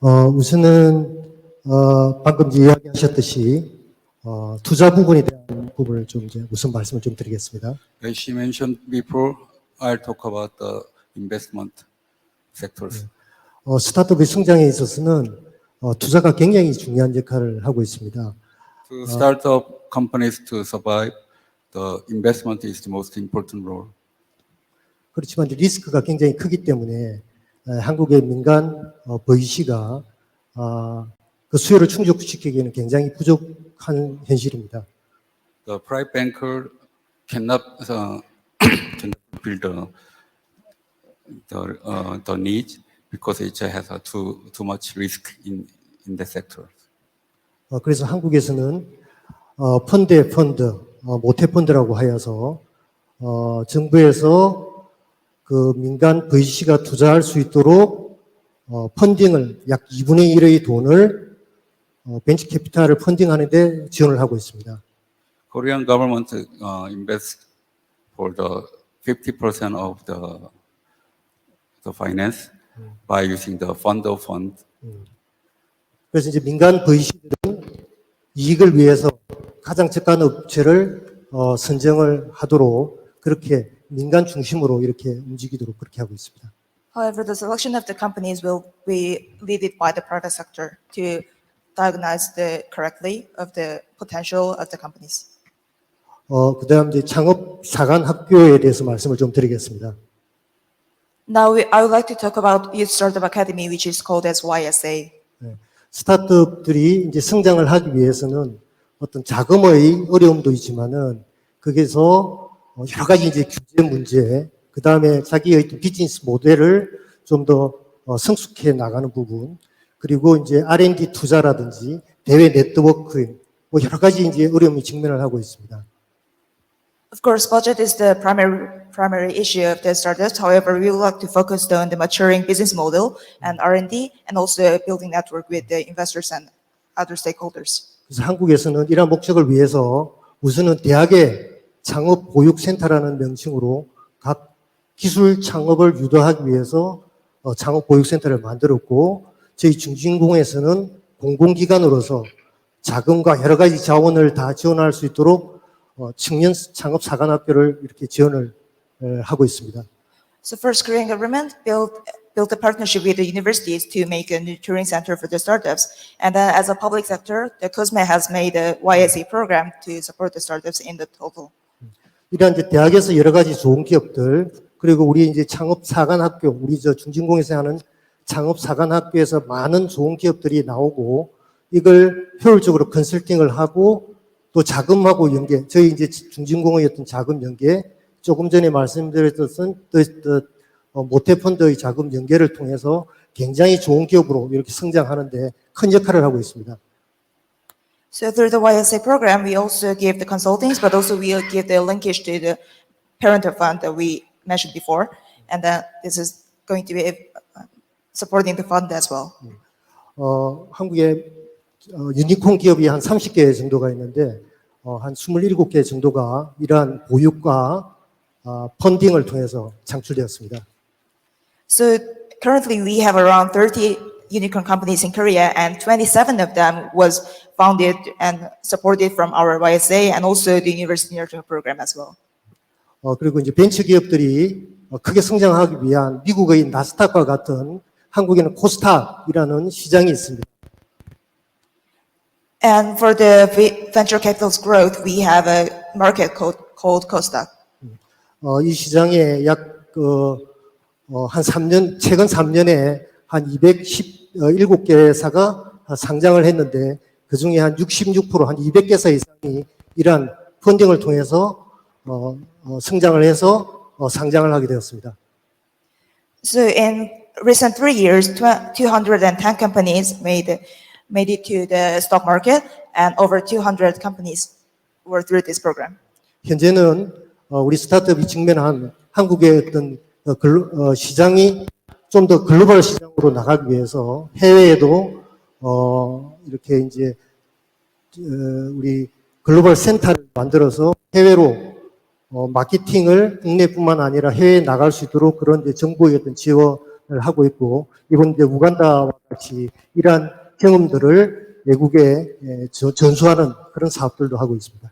우선은 방금 이제 이야기하셨듯이 투자 부분에 대한 부분을 좀 이제 우선 말씀을 좀 드리겠습니다. As she mentioned before, I'll talk about the investment sectors. 스타트업의 성장에 있어서는 투자가 굉장히 중요한 역할을 하고 있습니다. To startup companies to survive, the investment is the most important role. 그렇지만 이제 리스크가 굉장히 크기 때문에 한국의 민간 VC가 그 수요를 충족시키기에는 굉장히 부족한 현실입니다. The private banker cannot fulfill the needs because it has too much risk in the sector. 그래서 한국에서는 펀드의 펀드, 모태 펀드라고 하여서 정부에서 그 민간 VC가 투자할 수 있도록 펀딩을 약 2분의 1의 돈을 벤처 캐피탈을 펀딩하는 데 지원을 하고 있습니다. Korean government invests for the 50% of the finance by using the fund of fund. 그래서 이제 민간 VC들은 이익을 위해서 가장 적합한 업체를 선정을 하도록 그렇게 민간 중심으로 이렇게 움직이도록 그렇게 하고 있습니다. However, the selection of the companies will be led by the private sector to diagnose correctly of the potential of the companies. 그다음 이제 창업 사관 학교에 대해서 말씀을 좀 드리겠습니다. Now, I would like to talk about Youth Startup Academy, which is called as YSA. 스타트업들이 이제 성장을 하기 위해서는 어떤 자금의 어려움도 있지만은 거기서 여러 가지 이제 규제 문제, 그 다음에 자기의 비즈니스 모델을 좀 더 성숙해 나가는 부분, 그리고 이제 R&D 투자라든지 대외 네트워크, 뭐 여러 가지 이제 어려움이 직면을 하고 있습니다. Of course, budget is the primary issue of the startups. However, we would like to focus on the maturing business model and R&D, and also building network with the investors and other stakeholders. 그래서 한국에서는 이러한 목적을 위해서 우선은 대학의 창업 보육센터라는 명칭으로 각 기술 창업을 유도하기 위해서 창업 보육센터를 만들었고, 저희 중진공에서는 공공기관으로서 자금과 여러 가지 자원을 다 지원할 수 있도록 청년 창업 사관학교를 이렇게 지원을 하고 있습니다. So first, Korean government built a partnership with the universities to make a nurturing center for the startups. And then as a public sector, the COSME has made a YSA program to support the startups in the total. 이러한 이제 대학에서 여러 가지 좋은 기업들, 그리고 우리 이제 창업 사관학교, 우리 저 중진공에서 하는 창업 사관학교에서 많은 좋은 기업들이 나오고, 이걸 효율적으로 컨설팅을 하고 또 자금하고 연계, 저희 이제 중진공의 어떤 자금 연계, 조금 전에 말씀드렸던 모태펀드의 자금 연계를 통해서 굉장히 좋은 기업으로 이렇게 성장하는데 큰 역할을 하고 있습니다. So through the YSA program, we also give the consultings, but also we give the linkage to the parental fund that we mentioned before, and then this is going to be supporting the fund as well. 한국에 유니콘 기업이 한 30개 정도가 있는데 한 27개 정도가 이러한 보육과 펀딩을 통해서 창출되었습니다. So currently we have around 30 unicorn companies in Korea, and 27 of them was founded and supported from our YSA and also the University Nurturing Program as well. 그리고 이제 벤처 기업들이 크게 성장하기 위한 미국의 나스닥과 같은 한국에는 코스닥이라는 시장이 있습니다. And for the venture capital's growth, we have a market called Kosdaq. 이 시장에 한 3년, 최근 3년에 한 217개 회사가 상장을 했는데 그 중에 한 66%, 한 200개사 이상이 이러한 펀딩을 통해서 성장을 해서 상장을 하게 되었습니다. So in recent 3 years, 210 companies made it to the stock market, and over 200 companies were through this program. 현재는 우리 스타트업이 직면한 한국의 어떤 시장이 좀 더 글로벌 시장으로 나가기 위해서 해외에도 이렇게 이제 우리 글로벌 센터를 만들어서 해외로 마케팅을 국내뿐만 아니라 해외에 나갈 수 있도록 그런 이제 정부의 어떤 지원을 하고 있고, 이번 이제 우간다와 같이 이러한 경험들을 외국에 전수하는 그런 사업들도 하고 있습니다.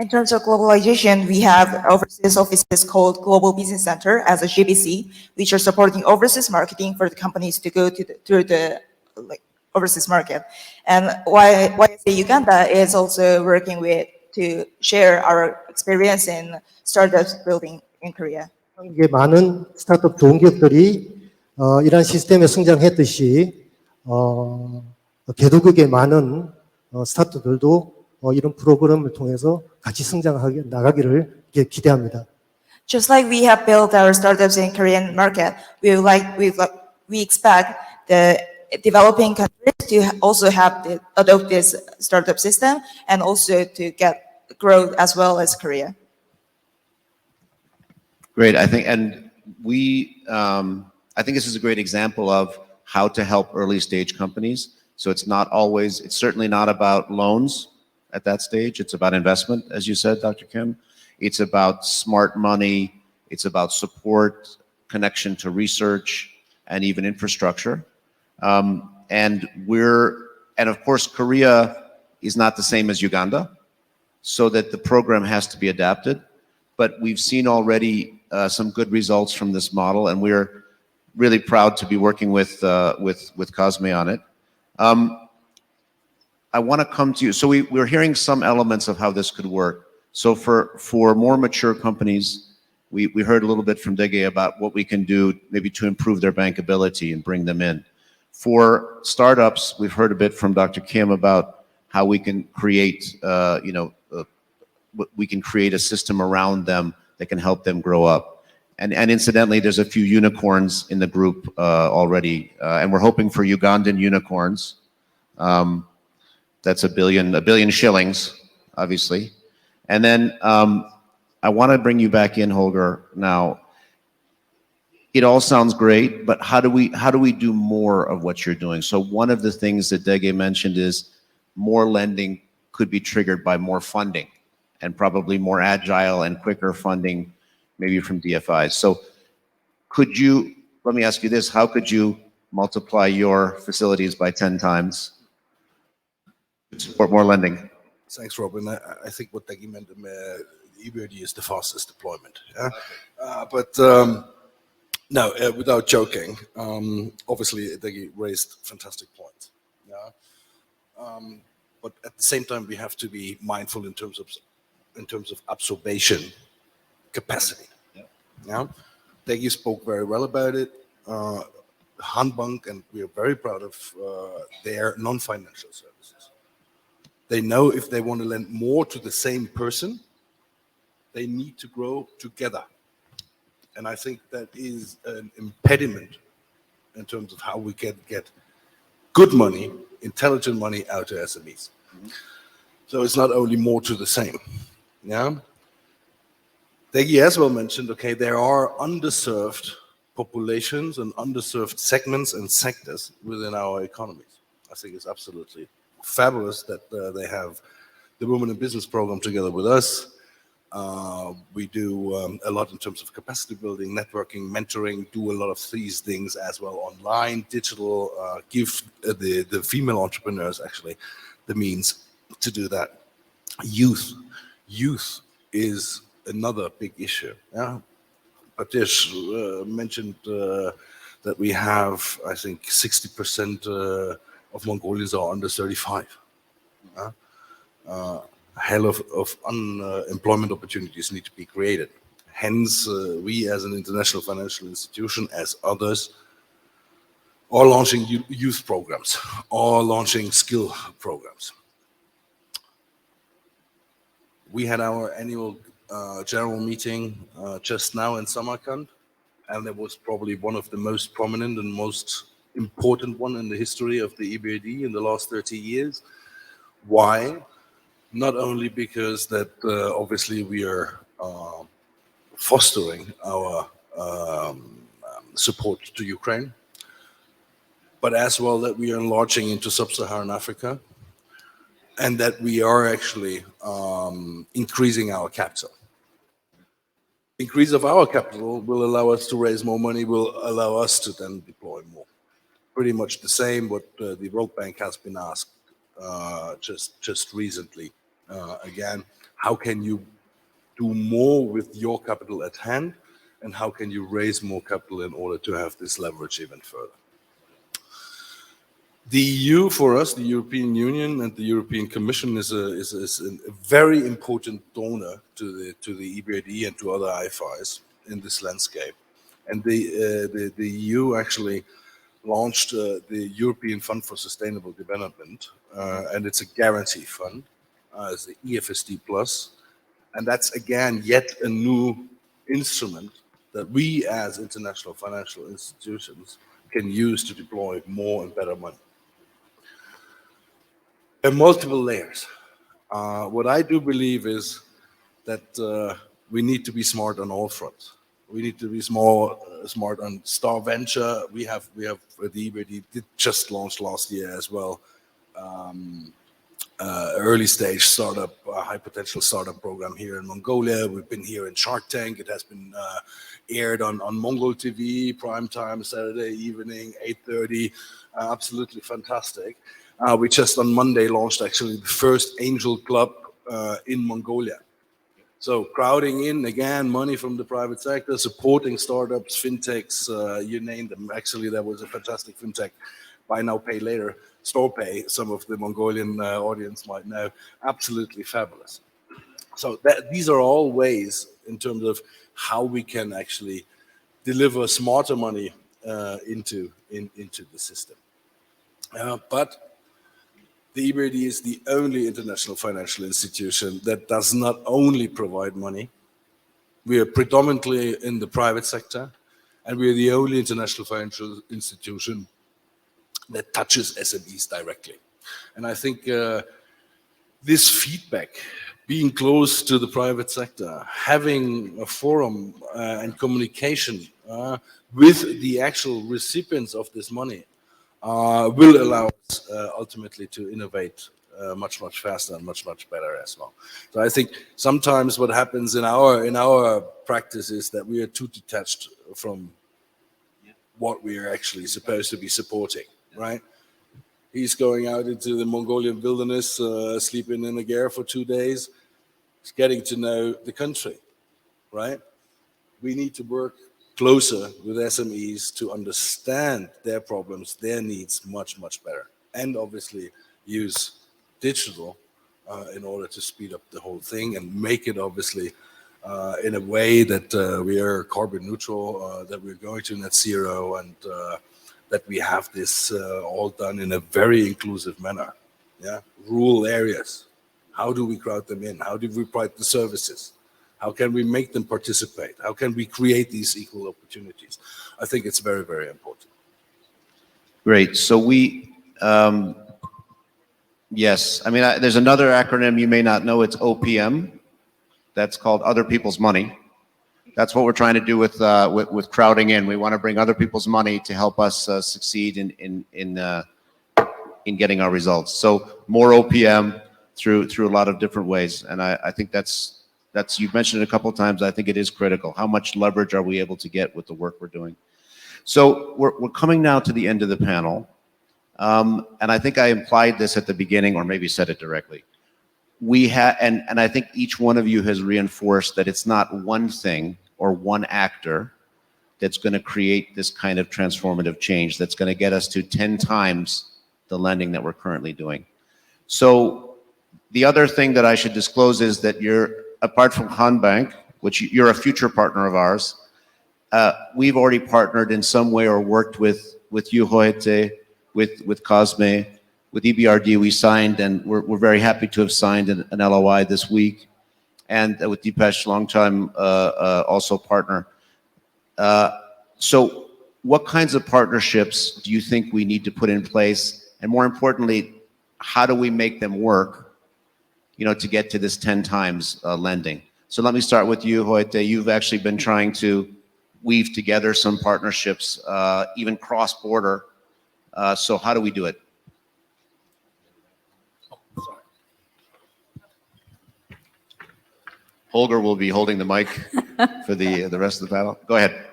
In terms of globalization, we have overseas offices called Global Business Center as a GBC, which are supporting overseas marketing for the companies to go through the overseas market. And YSA Uganda is also working to share our experience in startups building in Korea. 한국의 많은 스타트업 좋은 기업들이 이러한 시스템에 성장했듯이 개도국의 많은 스타트업들도 이런 프로그램을 통해서 같이 성장하게 나가기를 기대합니다. Just like we have built our startups in Korean market, we expect the developing countries to also adopt this startup system and also to get growth as well as Korea. Great, I think, and I think this is a great example of how to help early stage companies. So it's certainly not about loans at that stage. It's about investment, as you said, Dr. Kim. It's about smart money. It's about support, connection to research, and even infrastructure. And of course, Korea is not the same as Uganda, so that the program has to be adapted. But we've seen already some good results from this model, and we're really proud to be working with Cosme on it. I want to come to you. So we're hearing some elements of how this could work. So for more mature companies, we heard a little bit from Dege about what we can do maybe to improve their bankability and bring them in. For startups, we've heard a bit from Dr. Kim about how we can create, we can create a system around them that can help them grow up. And incidentally, there's a few unicorns in the group already, and we're hoping for Ugandan unicorns. That's a billion shillings, obviously. And then I want to bring you back in, Holger. Now, it all sounds great, but how do we do more of what you're doing? So one of the things that Dege mentioned is more lending could be triggered by more funding, and probably more agile and quicker funding, maybe from DFIs. So let me ask you this, how could you multiply your facilities by 10 times to support more lending? Thanks, Robin. I think what Degi meant, EBRD is the fastest deployment. Yeah? No, without joking, obviously Degi raised fantastic points. Yeah? But at the same time, we have to be mindful in terms of absorption capacity. Yeah. Yeah? Degi spoke very well about it. Handbank, and we are very proud of their non-financial services. They know if they want to lend more to the same person, they need to grow together. And I think that is an impediment in terms of how we can get good money, intelligent money out to SMEs. Mm-hmm. So it's not only more to the same. Yeah. Deggy as well mentioned, okay, there are underserved populations and underserved segments and sectors within our economies. I think it's absolutely fabulous that they have the Women in Business program together with us. We do a lot in terms of capacity building, networking, mentoring, do a lot of these things as well online, digital, give the female entrepreneurs actually the means to do that. Youth is another big issue. Yeah, Patish mentioned that we have, I think, 60% of Mongolians are under 35. Hell of unemployment opportunities need to be created. Hence, we as an international financial institution, as others, are launching youth programs, are launching skill programs. We had our annual general meeting just now in Samarkand, and it was probably one of the most prominent and most important one in the history of the EBRD in the last 30 years. Why? Not only because that obviously we are fostering our support to Ukraine, but as well that we are enlarging into sub-Saharan Africa, and that we are actually increasing our capital. Increase of our capital will allow us to raise more money, will allow us to then deploy more. Pretty much the same what the World Bank has been asked just recently. Again, how can you do more with your capital at hand, and how can you raise more capital in order to have this leverage even further? The EU for us, the European Union and the European Commission is a very important donor to the EBRD and to other IFIs in this landscape. And the EU actually launched the European Fund for Sustainable Development, and it's a guarantee fund, it's the EFSD Plus, and that's again yet a new instrument that we as international financial institutions can use to deploy more and better money. There are multiple layers. What I do believe is that we need to be smart on all fronts. We need to be smart on Star Venture. We have the EBRD did just launched last year as well. Early stage startup, high potential startup program here in Mongolia. We've been here in Shark Tank. It has been aired on Mongol TV, prime time, Saturday evening, 8:30. Absolutely fantastic. We just on Monday launched actually the first angel club in Mongolia. So crowding in, again, money from the private sector, supporting startups, fintechs, you name them. Actually, there was a fantastic fintech, buy now, pay later, StorePay, some of the Mongolian audience might know. Absolutely fabulous. So these are all ways in terms of how we can actually deliver smarter money into the system. But the EBRD is the only international financial institution that does not only provide money. We are predominantly in the private sector, and we are the only international financial institution that touches SMEs directly. And I think this feedback, being close to the private sector, having a forum and communication with the actual recipients of this money will allow us ultimately to innovate much faster and much better as well. So I think sometimes what happens in our practice is that we are too detached from what we are actually supposed to be supporting, right? He's going out into the Mongolian wilderness, sleeping in a ger for 2 days. He's getting to know the country, right? We need to work closer with SMEs to understand their problems, their needs much better. And obviously use digital in order to speed up the whole thing and make it obviously in a way that we are carbon neutral, that we're going to net zero, and that we have this all done in a very inclusive manner. Yeah, rural areas. How do we crowd them in? How do we provide the services? How can we make them participate? How can we create these equal opportunities? I think it's very important. Great. So we, yes, I mean, there's another acronym you may not know. It's OPM. That's called Other People's Money. That's what we're trying to do with crowding in. We want to bring other people's money to help us succeed in getting our results. So more OPM through a lot of different ways. And I think that's you've mentioned it a couple of times. I think it is critical. How much leverage are we able to get with the work we're doing? So we're coming now to the end of the panel. And I think I implied this at the beginning, or maybe said it directly. And I think each one of you has reinforced that it's not one thing or one actor that's going to create this kind of transformative change that's going to get us to 10 times the lending that we're currently doing. So the other thing that I should disclose is that apart from Han Bank, which you're a future partner of ours, we've already partnered in some way or worked with you, Hoete, with Cosme, with EBRD. We signed, and we're very happy to have signed an LOI this week, and with Deepesh, longtime also partner. So what kinds of partnerships do you think we need to put in place? And more importantly, how do we make them work, to get to this 10 times lending? So let me start with you, Hoete. You've actually been trying to weave together some partnerships, even cross-border. So how do we do it? Holger will be holding the mic for the rest of the panel. Go ahead.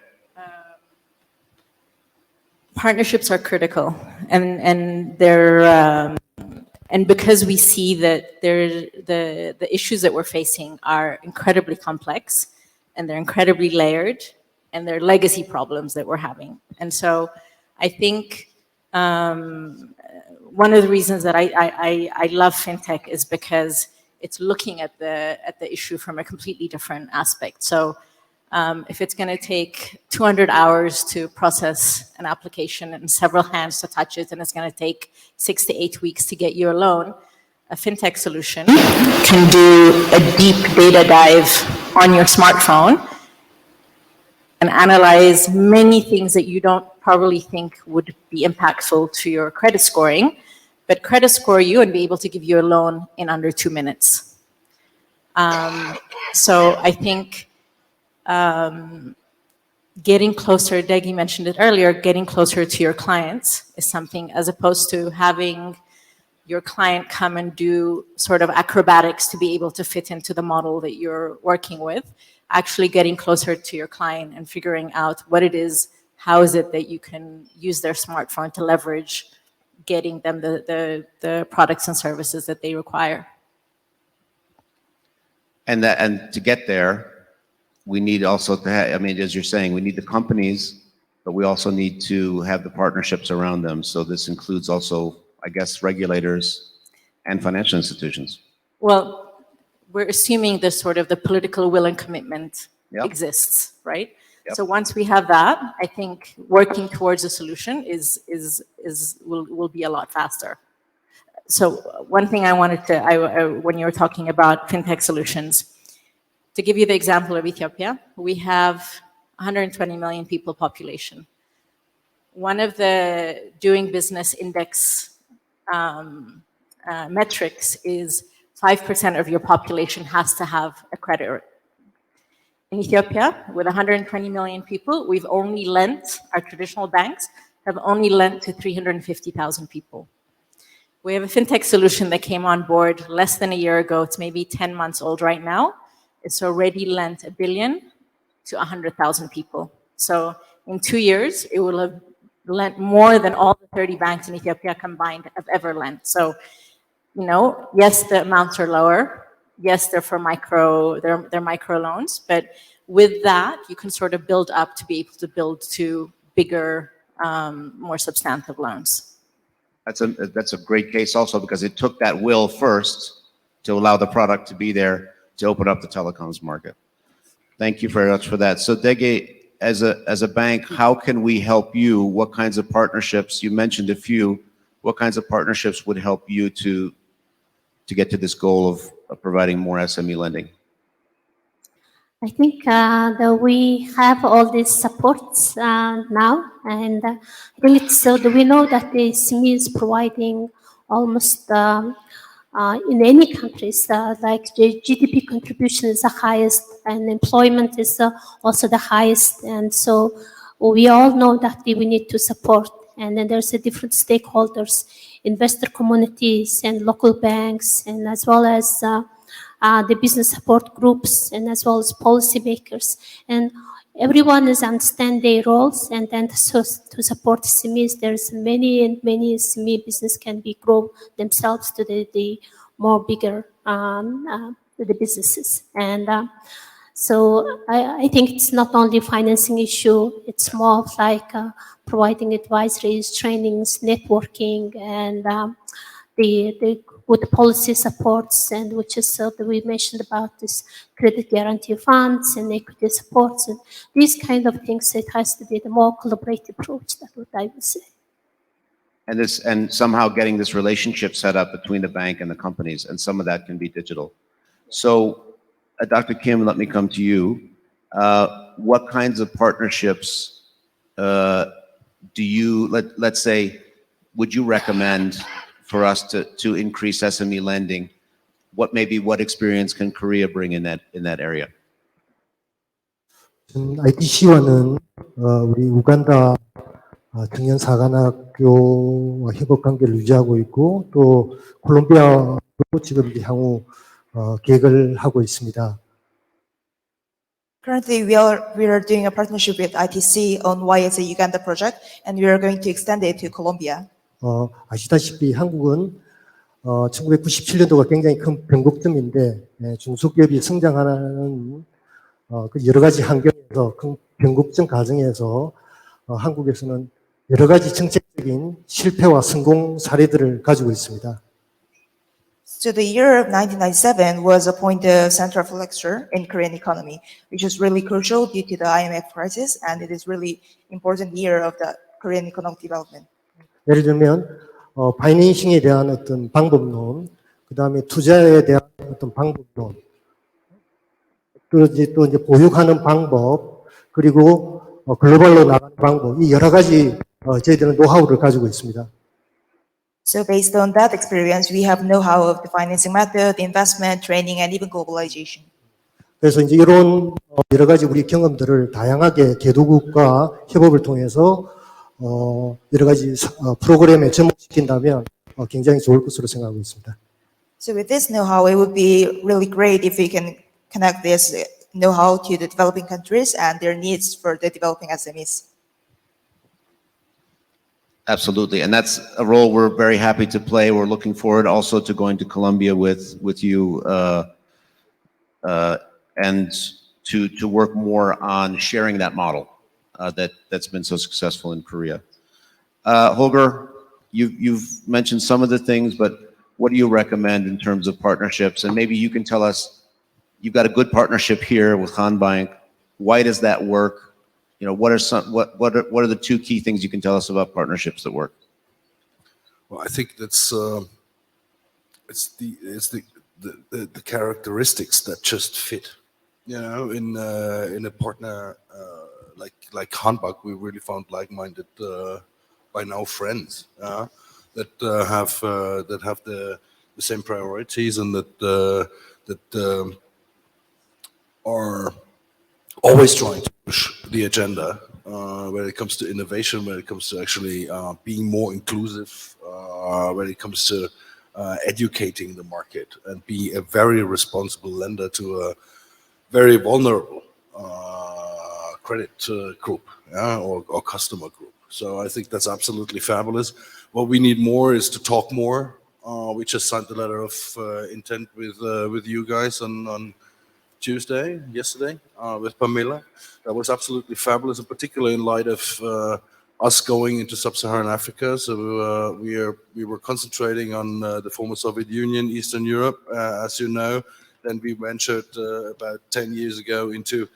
Partnerships are critical, and they're and because we see that the issues that we're facing are incredibly complex, and they're incredibly layered, and they're legacy problems that we're having. And so I think one of the reasons that I love fintech is because it's looking at the issue from a completely different aspect. So if it's going to take 200 hours to process an application and several hands to touch it, and it's going to take 6 to 8 weeks to get you a loan, a fintech solution can do a deep data dive on your smartphone and analyze many things that you don't probably think would be impactful to your credit scoring, but credit score you and be able to give you a loan in under 2 minutes. So I think getting closer, Degi mentioned it earlier, getting closer to your clients is something, as opposed to having your client come and do sort of acrobatics to be able to fit into the model that you're working with, actually getting closer to your client and figuring out what it is, how is it that you can use their smartphone to leverage getting them the products and services that they require. And to get there, we need also to have, as you're saying, we need the companies, but we also need to have the partnerships around them. So this includes also, I guess, regulators and financial institutions. Well, we're assuming the sort of the political will and commitment exists, right? Yep. So once we have that, I think working towards a solution will be a lot faster. So one thing I wanted to, when you were talking about fintech solutions, to give you the example of Ethiopia, we have 120 million people population. One of the doing business index metrics is 5% of your population has to have a credit. In Ethiopia, with 120 million people, we've only lent, our traditional banks have only lent to 350,000 people. We have a fintech solution that came on board less than a year ago. It's maybe 10 months old right now. It's already lent $1 billion to 100,000 people. So in 2 years, it will have lent more than all the 30 banks in Ethiopia combined have ever lent. So, yes, the amounts are lower. Yes, they're for they're micro loans, but with that, you can sort of build up to be able to build to bigger, more substantive loans. That's a great case also, because it took that will first to allow the product to be there to open up the telecoms market. Thank you very much for that. So Dege, as a bank, how can we help you? What kinds of partnerships? You mentioned a few. What kinds of partnerships would help you to get to this goal of providing more SME lending? I think that we have all these supports now, and I think it's so that we know that the SME is providing almost in any countries, like the GDP contribution is the highest and employment is also the highest. And so we all know that we need to support. And then there's a different stakeholders, investor communities and local banks, and as well as the business support groups, and as well as policymakers. And everyone is understand their roles, and then so to support SMEs, there's many SME business can be grow themselves to the more bigger the businesses. And so I think it's not only financing issue, it's more of like providing advisories, trainings, networking, and the good policy supports, and which is that we mentioned about this credit guarantee funds and equity supports and these kind of things. It has to be the more collaborative approach. That's what I would say. And somehow getting this relationship set up between the bank and the companies, and some of that can be digital. So, Dr. Kim, let me come to you. What kinds of partnerships do you, let's say, would you recommend for us to increase SME lending? What experience can Korea bring in that area? IDC와는 우리 우간다 청년 사관학교와 협업 관계를 유지하고 있고, 또 콜롬비아도 지금 향후 계획을 하고 있습니다. Currently, we are doing a partnership with ITC on YSA Uganda project, and we are going to extend it to Colombia. 아시다시피 한국은 1997년도가 굉장히 큰 변곡점인데, 중소기업이 성장하는 그 여러 가지 환경에서, 큰 변곡점 과정에서 한국에서는 여러 가지 정책적인 실패와 성공 사례들을 가지고 있습니다. So the year of 1997 was a point of center of lecture in Korean economy, which is really crucial due to the IMF crisis, and it is really important year of the Korean economic development. 예를 들면 파이낸싱에 대한 어떤 방법론, 그 다음에 투자에 대한 어떤 방법론, 또 이제 보육하는 방법, 그리고 글로벌로 나가는 방법, 이 여러 가지 저희들은 노하우를 가지고 있습니다. So based on that experience, we have know-how of the financing method, investment, training, and even globalization. 그래서 이제 이런 여러 가지 우리 경험들을 다양하게 개도국과 협업을 통해서 여러 가지 프로그램에 접목시킨다면 굉장히 좋을 것으로 생각하고 있습니다. So with this know-how, it would be really great if we can connect this know-how to the developing countries and their needs for the developing SMEs. Absolutely, and that's a role we're very happy to play. We're looking forward also to going to Colombia with you and to work more on sharing that model that's been so successful in Korea. Holger, you've mentioned some of the things, but what do you recommend in terms of partnerships? And maybe you can tell us, you've got a good partnership here with Hanbank. Why does that work? You know, what are the two key things you can tell us about partnerships that work? Well, I think that's it's the characteristics that just fit. You know, in a partner like Hanbank, we really found like-minded, by now friends, that have the same priorities, and that are always trying to push the agenda when it comes to innovation, when it comes to actually being more inclusive, when it comes to educating the market and being a very responsible lender to a very vulnerable credit group, or customer group. So I think that's absolutely fabulous. What we need more is to talk more. We just signed the letter of intent with you guys on yesterday, with Pamela. That was absolutely fabulous, and particularly in light of us going into sub-Saharan Africa. So we were concentrating on the former Soviet Union, Eastern Europe, as you know. Then we ventured about 10 years ago into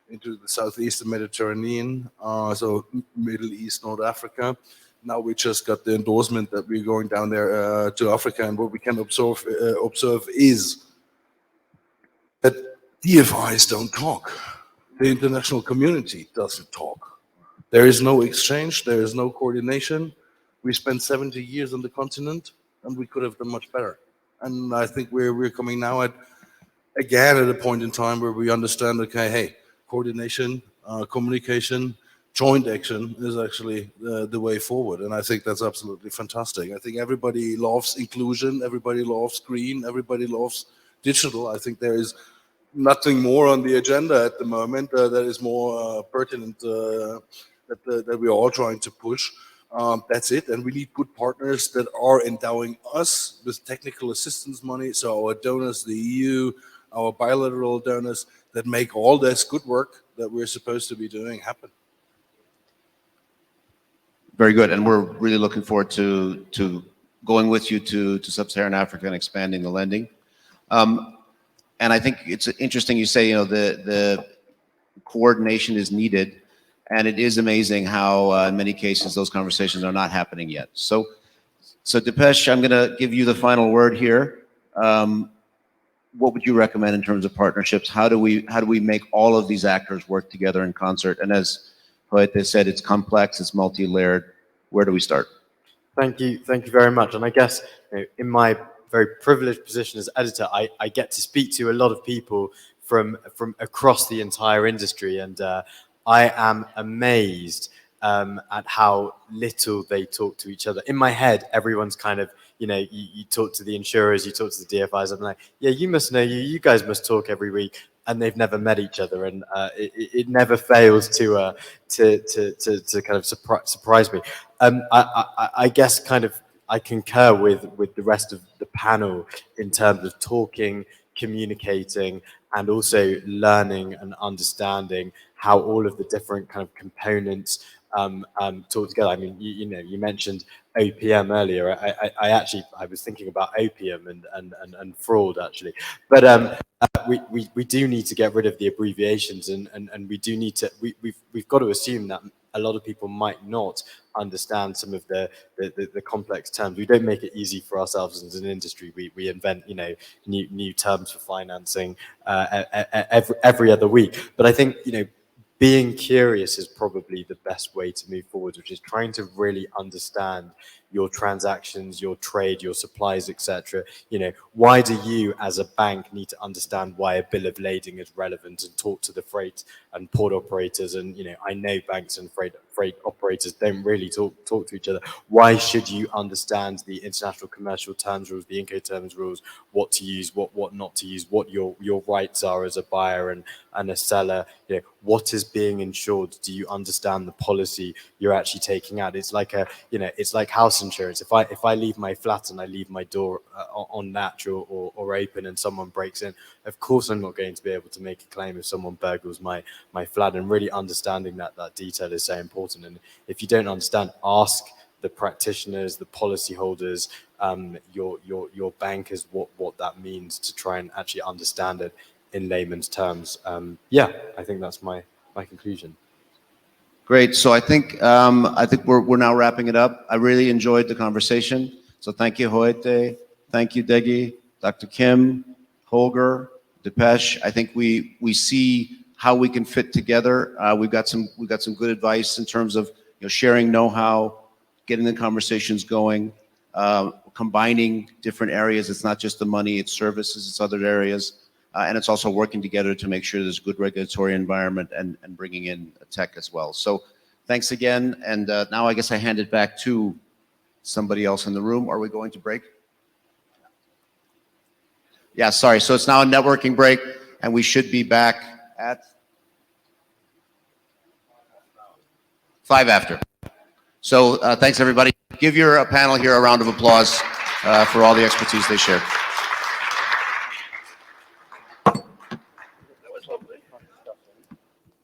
the southeastern Mediterranean, so Middle East, North Africa. Now we just got the endorsement that we're going down there to Africa, and what we can observe is that DFIs don't talk. The international community doesn't talk. There is no exchange, there is no coordination. We spent 70 years on the continent, and we could have done much better. And I think we're coming now again at a point in time where we understand, okay, hey, coordination, communication, joint action is actually the way forward. And I think that's absolutely fantastic. I think everybody loves inclusion, everybody loves green, everybody loves digital. I think there is nothing more on the agenda at the moment that is more pertinent that we're all trying to push. That's it. And we need good partners that are endowing us with technical assistance money. So our donors, the EU, our bilateral donors, that make all this good work that we're supposed to be doing happen. Very good, and we're really looking forward to going with you to Sub-Saharan Africa and expanding the lending. And I think it's interesting you say, the coordination is needed, and it is amazing how in many cases those conversations are not happening yet. So Dipesh, I'm going to give you the final word here. What would you recommend in terms of partnerships? How do we make all of these actors work together in concert? And as they said, it's complex, it's multi-layered. Where do we start? Thank you very much. And I guess in my very privileged position as editor, I get to speak to a lot of people from across the entire industry, and I am amazed at how little they talk to each other. In my head, everyone's kind of, you talk to the insurers, you talk to the DFIs. I'm like, yeah, you must know, you guys must talk every week. And they've never met each other, and it never fails to kind of surprise me. I guess kind of I concur with the rest of the panel in terms of talking, communicating, and also learning and understanding how all of the different kind of components talk together. I mean, you mentioned OPM earlier. I was thinking about opium and fraud actually, but we do need to get rid of the abbreviations, and we do need to we've got to assume that a lot of people might not understand some of the complex terms. We don't make it easy for ourselves as an industry. We invent new terms for financing every other week. But I think being curious is probably the best way to move forward, which is trying to really understand your transactions, your trade, your supplies, etc. Why do you as a bank need to understand why a bill of lading is relevant, and talk to the freight and port operators? And I know banks and freight operators don't really talk to each other. Why should you understand the international commercial terms rules, the Incoterms rules, what to use, what not to use, what your rights are as a buyer and a seller? What is being insured? Do you understand the policy you're actually taking out? It's like it's like house insurance. If I leave my flat and I leave my door on latch or open and someone breaks in, of course I'm not going to be able to make a claim if someone burgles my flat. And really understanding that detail is so important. And if you don't understand, ask the practitioners, the policyholders, your bankers what that means, to try and actually understand it in layman's terms. I think that's my conclusion. Great. So I think we're now wrapping it up. I really enjoyed the conversation. So thank you, Hoete. Thank you, Degi, Dr. Kim, Holger, Dipesh. I think we see how we can fit together. We've got some good advice in terms of sharing know-how, getting the conversations going, combining different areas. It's not just the money, it's services, it's other areas. And it's also working together to make sure there's a good regulatory environment and bringing in tech as well. So thanks again. And now I guess I hand it back to somebody else in the room. Are we going to break? Yeah, sorry. So it's now a networking break, and we should be back at 5 after. So thanks, everybody. Give your panel here a round of applause for all the expertise they shared.